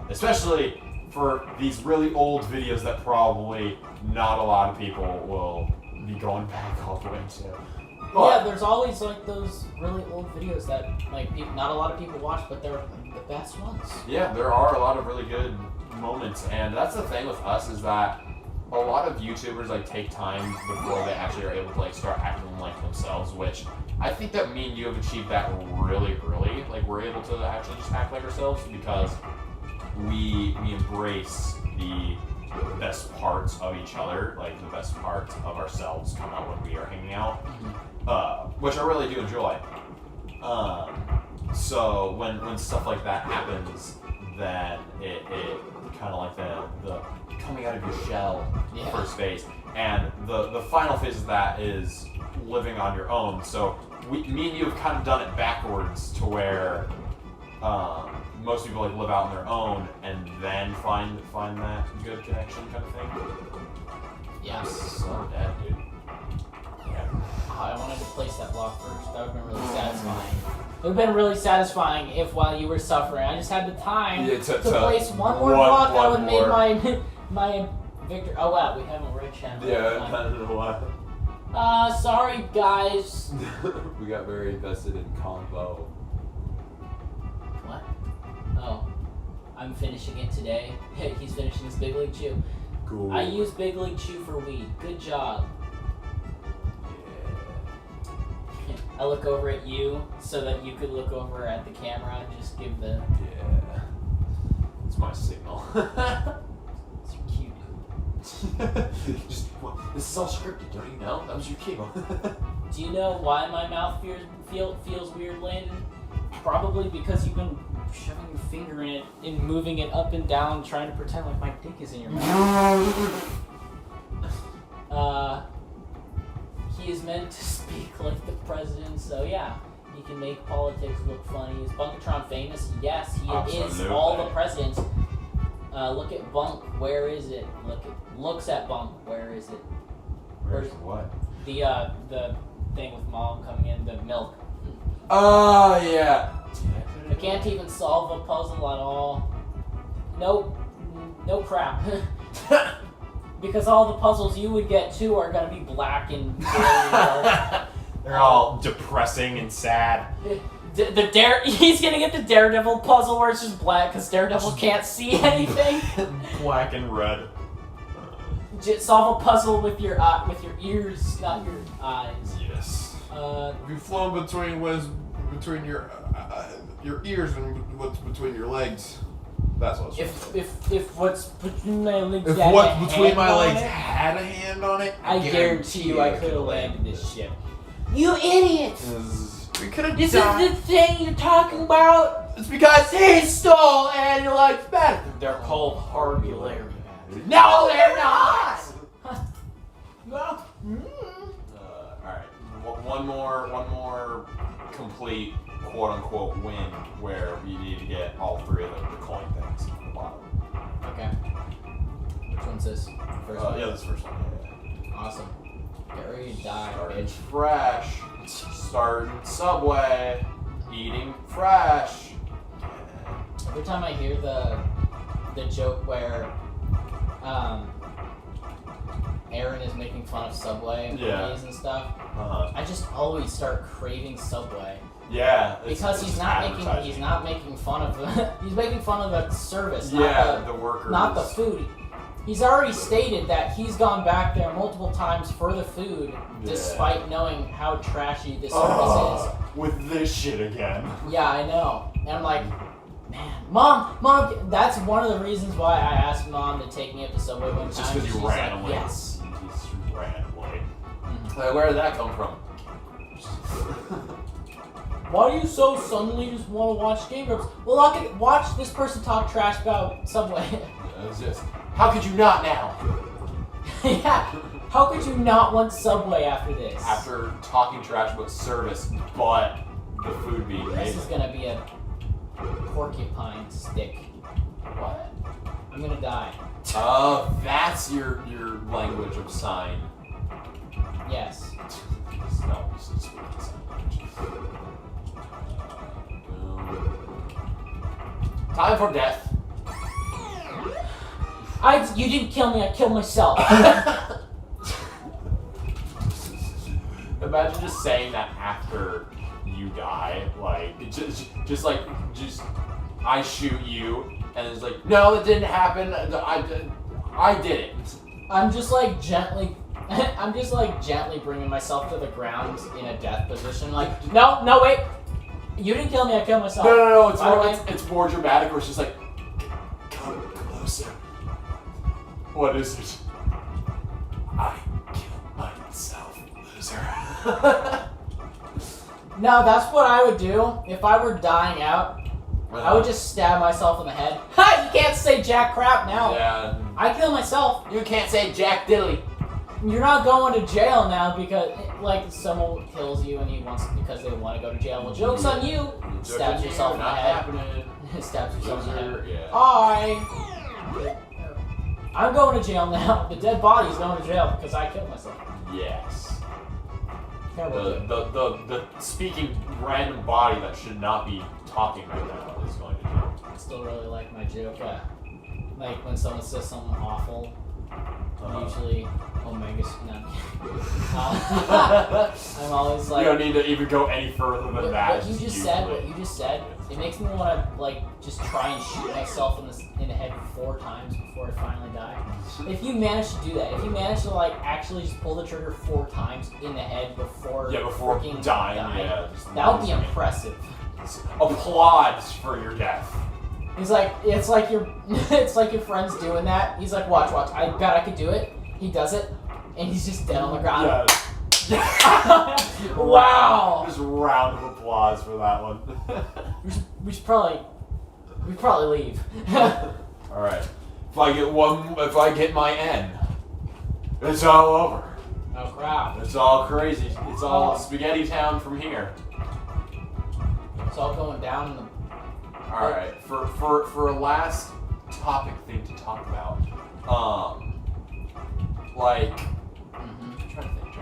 especially for these really old videos that probably not a lot of people will be going back all the way to. But, yeah, there's always like those really old videos that like not a lot of people watch, but they're the best ones. Yeah, there are a lot of really good moments, and that's the thing with us is that a lot of YouTubers like take time before they actually are able to like start acting like themselves, which I think that me and you have achieved that really early. Like we're able to actually just act like ourselves because we embrace the best parts of each other, like the best parts of ourselves come out when we are hanging out, which I really do enjoy. So when stuff like that happens, then it kind of like the coming out of your shell first phase, and the final phase of that is living on your own. So me and you have kind of done it backwards to where most people like live out on their own and then find that good connection kind of thing. Yeah. So dead, dude. Yeah. I wanted to place that block first. That would have been really satisfying. It would have been really satisfying if while you were suffering, I just had the time to place one more block that would have made my victory. Oh wow, we have a red channel. Yeah, I don't know why. Sorry guys. We got very invested in combo. What? Oh, I'm finishing it today. He's finishing his Big League Chew. Cool. I use Big League Chew for weed. Good job. I look over at you so that you could look over at the camera and just give the... Yeah. It's my signal. It's cute. This is all scripted, don't you know? That was your cue. Do you know why my mouth feels weird, Landon? Probably because you've been shoving your finger in it and moving it up and down, trying to pretend like my dick is in your mouth. He is meant to speak like the president, so yeah, he can make politics look funny. Is Bunkatron famous? Yes, he is all the presidents. Look at Bunk, where is it? Looks at Bunk, where is it? Where's what? The thing with Mom coming in, the milk. Oh, yeah. I can't even solve a puzzle at all. Nope. No crap. Because all the puzzles you would get too are gonna be black and They're all depressing and sad. He's gonna get the Daredevil puzzle where it's just black because Daredevil can't see anything. Black and red. Just solve a puzzle with your ears, not your eyes. Yes. If you flown between your ears and what's between your legs, that's what I was supposed to If what's between my legs If had what's a between hand my on legs it, had a hand on it, I guarantee you I could have landed this ship. You idiot! We could have This is the thing you're talking about? It's because They stole and legs better. They're called hardulary. No, they're not! No. Alright. One more complete quote unquote win where we need to get all three of the coin things from the bottom. Okay. Which one's this? First one? Yeah, this first one. Yeah. Awesome. Get ready to die, Starting bitch. fresh. Starting Subway. eating fresh. Every time I hear the joke where Aaron is making fun of Subway employees and stuff, I just always start craving Subway. Yeah, because he's not making fun of the he's making fun of the service, not yeah, the workers, not the food. He's already stated that he's gone back there multiple times for the food, despite knowing how trashy the service is. With this shit again. Yeah, I know. And I'm like, man, Mom, that's one of the reasons why I asked Mom to take me up to Subway one time. Just because you She's randomly. like, yes. Just randomly. Where did that come from? Why do you so suddenly just want to watch Game Grumps? Well, I could watch this person talk trash about Subway. It's just, how could you not now? Yeah. How could you not want Subway after this? After talking trash about service, but the food being This amazing. is gonna be a porcupine stick. What? I'm gonna die. That's your language of sign. Yes. No, this is speaking sign language. Time for death. You didn't kill me, I killed myself. Imagine just saying that after you die, like just I shoot you, and it's like, no, it didn't happen. I did it. I'm just like gently bringing myself to the ground in a death position. Like, no, wait. You didn't kill me, I killed myself. No. By the It's more dramatic. Where it's just like, come closer. What is it? I killed myself, loser. No, that's what I would do if I were dying out. I would just stab myself in the head. Ha! You can't say jack crap now. Yeah. I killed myself. You can't say Jack Diddley. You're not going to jail now because, like, someone kills you and because they want to go to jail. Well, joke's on you. Stabs yourself in the head. Stabs yourself in the head. Yeah. I'm going to jail now. The dead body's going to jail because I killed myself. Yes. Terrible. The speaking random body that should not be talking right now is going to jail. I still really like my joke. Like when someone says something awful, usually Omega. No. I'm always like. You don't need to even go any further than that. What you just said, it makes me want to like just try and shoot myself in the head 4 times before I finally die. If you manage to do that, if you manage to like actually just pull the trigger 4 times in the head before freaking dying, that would be impressive. Applause for your death. He's like, it's like your friend's doing that. He's like, watch, I bet I could do it. He does it, and he's just dead on the ground. Wow! Just round of applause for that one. we should probably leave. All right. If I get my N, it's all over. Oh crap! It's all crazy. It's all Spaghetti Town from here. It's all going down in the. All right. For a last topic thing to talk about, I'm trying to think.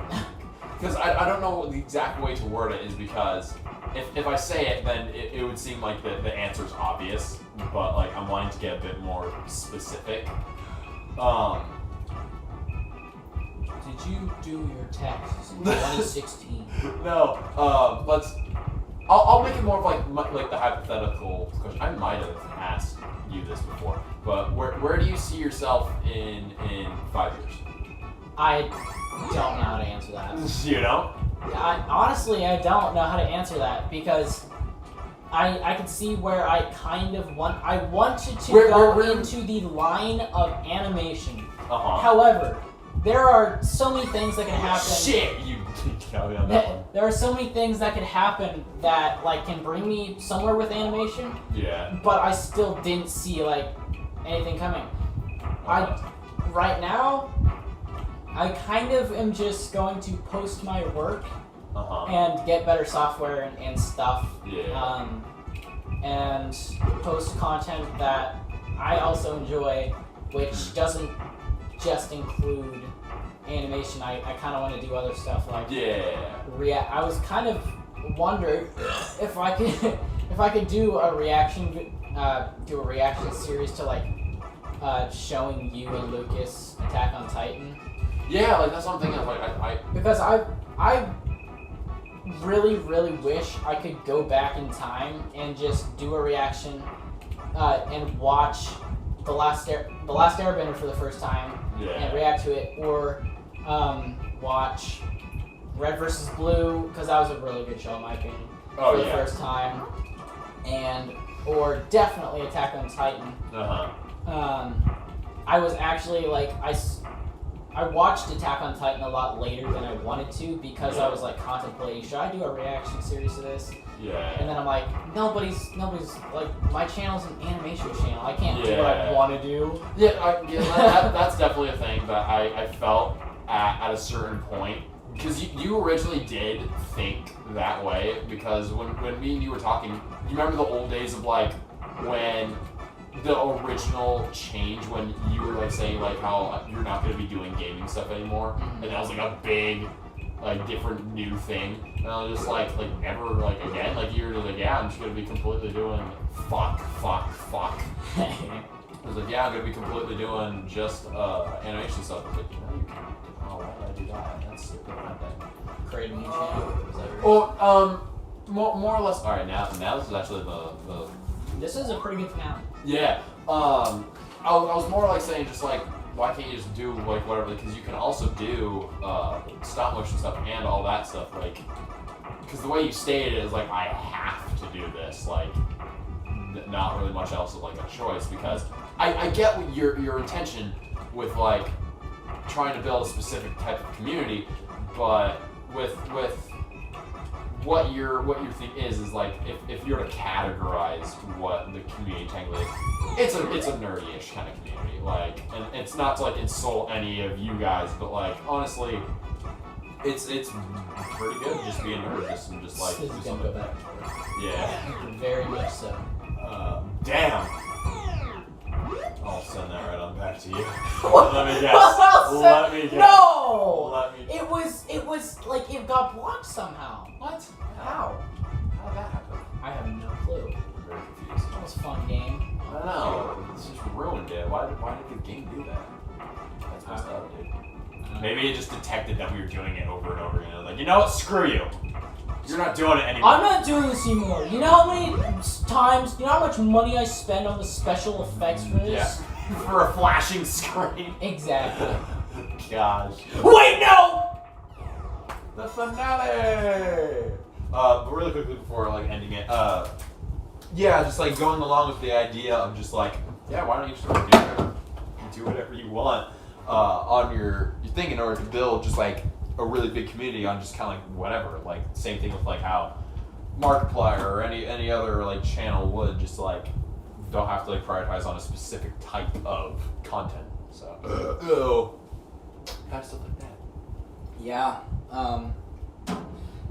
Because I don't know what the exact way to word it is, because if I say it, then it would seem like the answer's obvious, but like I'm wanting to get a bit more specific. Did you do your taxes in 2016? No. I'll make it more of like the hypothetical question. I might have asked you this before, but where do you see yourself in 5 years? I don't know how to answer that. You know? Honestly, I don't know how to answer that because I can see where I kind of wanted to go into the line of animation. However, there are so many things that can happen. Shit, you got me on that one. There are so many things that can happen that like can bring me somewhere with animation. Yeah. But I still didn't see like anything coming. Right now, I kind of am just going to post my work and get better software and stuff. Yeah. And post content that I also enjoy, which doesn't just include animation. I kind of want to do other stuff like I was kind of wondered if I could do a reaction series to like showing you and Lucas Attack on Titan. Yeah, like that's what I'm thinking of. Like Because I really wish I could go back in time and just do a reaction and watch the last Airbender for the first time and react to it, or watch Red vs. Blue, because that was a really good show in my opinion for the first time, or definitely Attack on Titan. I was actually like I watched Attack on Titan a lot later than I wanted to, because I was like contemplating, should I do a reaction series to this? Yeah. And then I'm like, nobody's like, my channel's an animation channel. I can't do what I want to do. Yeah, that's definitely a thing that I felt at a certain point. Because you originally did think that way, because when me and you were talking, you remember the old days of like when the original change, when you were like saying like how you're not going to be doing gaming stuff anymore, and that was like a big like different new thing, and I was just like never like again, like you're just like, yeah, I'm just going to be completely doing fuck. I was like, yeah, I'm going to be completely doing just animation stuff. I was like, no, you can't. Oh, why did I do that? That's stupid. Create a new channel. Well, more or less. All right, now this is actually the. This is a pretty good finale. Yeah. I was more like saying just like, why can't you just do like whatever? Because you can also do stop motion stuff and all that stuff. Like, because the way you stated it is like, I have to do this. Like, not really much else of like a choice, because I get what your intention with like trying to build a specific type of community, but with what your thing is like, if you're to categorize what the community technically is, it's a nerdy-ish kind of community. Like, and it's not to like insult any of you guys, but like honestly, it's pretty good just being nerd, just like do something. Yeah. Very much so. Damn. I'll send that right on back to you. Let me guess. Let me guess. No! Let me guess. It was like it got blocked somehow. What? How? How did that happen? I have no clue. I'm very confused. That was a fun game. I don't know. It's just ruined it. Why did the game do that? That's messed up, dude. Maybe it just detected that we were doing it over and over again. Like, you know what? Screw you. You're not doing it anymore. I'm not doing this anymore. You know how many times, you know how much money I spend on the special effects for this? Yeah. For a flashing screen. Exactly. Gosh. Wait, no! The finale! But really quickly before like ending it, yeah, just like going along with the idea of just like, yeah, why don't you just do whatever you want on your thing in order to build just like a really big community on just kind of like whatever. Like same thing with like how Markiplier or any other like channel would, just like don't have to like prioritize on a specific type of content. So kind of stuff like that. Yeah.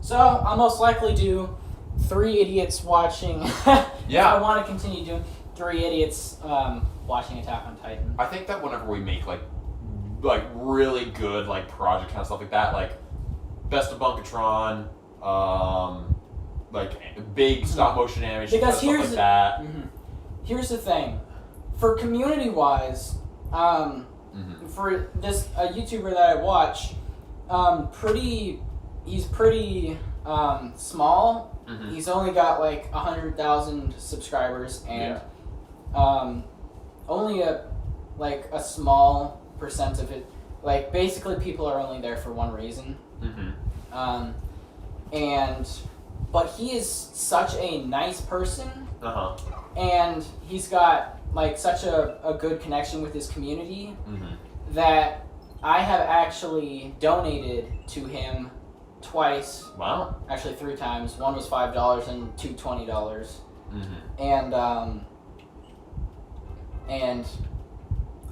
So I'll most likely do 3 idiots watching. Yeah. I want to continue doing 3 idiots watching Attack on Titan. I think that whenever we make like really good like project kind of stuff like that, like Best of Bunkatron, like big stop motion animation because kind of stuff like that. Here's the thing, for community wise, for this YouTuber that I watch, he's pretty small. He's only got like 100,000 subscribers, and only a small percent of it, like basically people are only there for one reason. But he is such a nice person, and he's got like such a good connection with his community that I have actually donated to him twice. Wow. Actually 3 times. One was $5 and 2 $20. And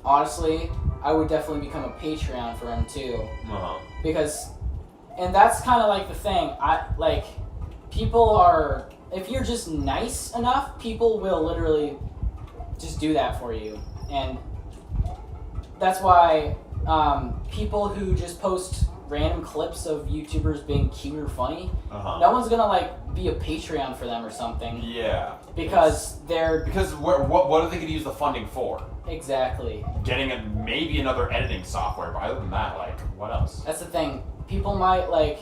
honestly, I would definitely become a Patreon for him too. Because, and that's kind of like the thing. People are, if you're just nice enough, people will literally just do that for you. And that's why people who just post random clips of YouTubers being cute or funny, Uh-huh. no one's gonna like be a Patreon for them or something. Yeah. Because they're Because what are they going to use the funding for? exactly. Getting maybe another editing software, but other than that, like, what else? That's the thing. People might like.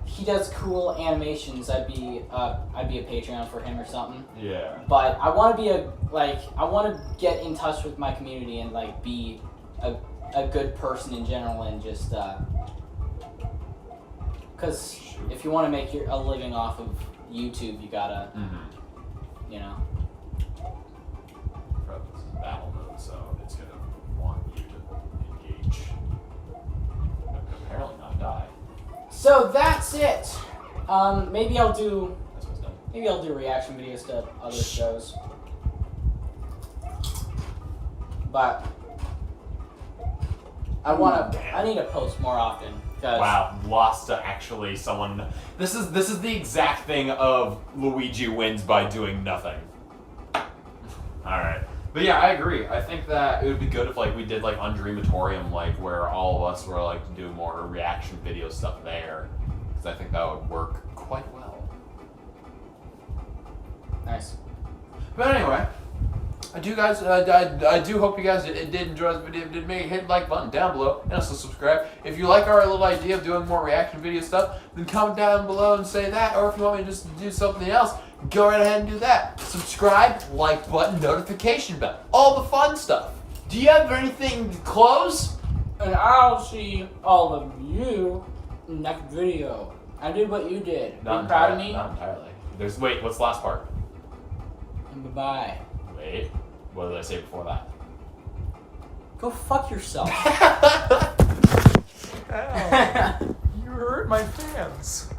He does cool animations. I'd be a Patreon for him or something. Yeah. But I want to be I want to get in touch with my community and like be a good person in general and just because if you want to make a living off of YouTube, you gotta you know. This is battle mode, so it's going to want you to engage. Apparently not die. So that's it. Maybe I'll do That's what's done. reaction videos to other shows. But I need to post more often. Wow, lost to actually someone. This is the exact thing of Luigi wins by doing nothing. Alright. But yeah, I agree. I think that it would be good if like we did like on Dreamatorium, like where all of us were like to do more reaction video stuff there. Because I think that would work quite well. Nice. But anyway, I do hope you guys did enjoy this video. Did make hit the like button down below and also subscribe. If you like our little idea of doing more reaction video stuff, then comment down below and say that. Or if you want me to just do something else, go right ahead and do that. Subscribe, like button, notification bell, all the fun stuff. Do you have anything to close? And I'll see all of you next video. I did what you did. Be proud of me. Not entirely. Wait, what's the last part? And bye-bye. Wait, what did I say before that? Go fuck yourself. You hurt my fans.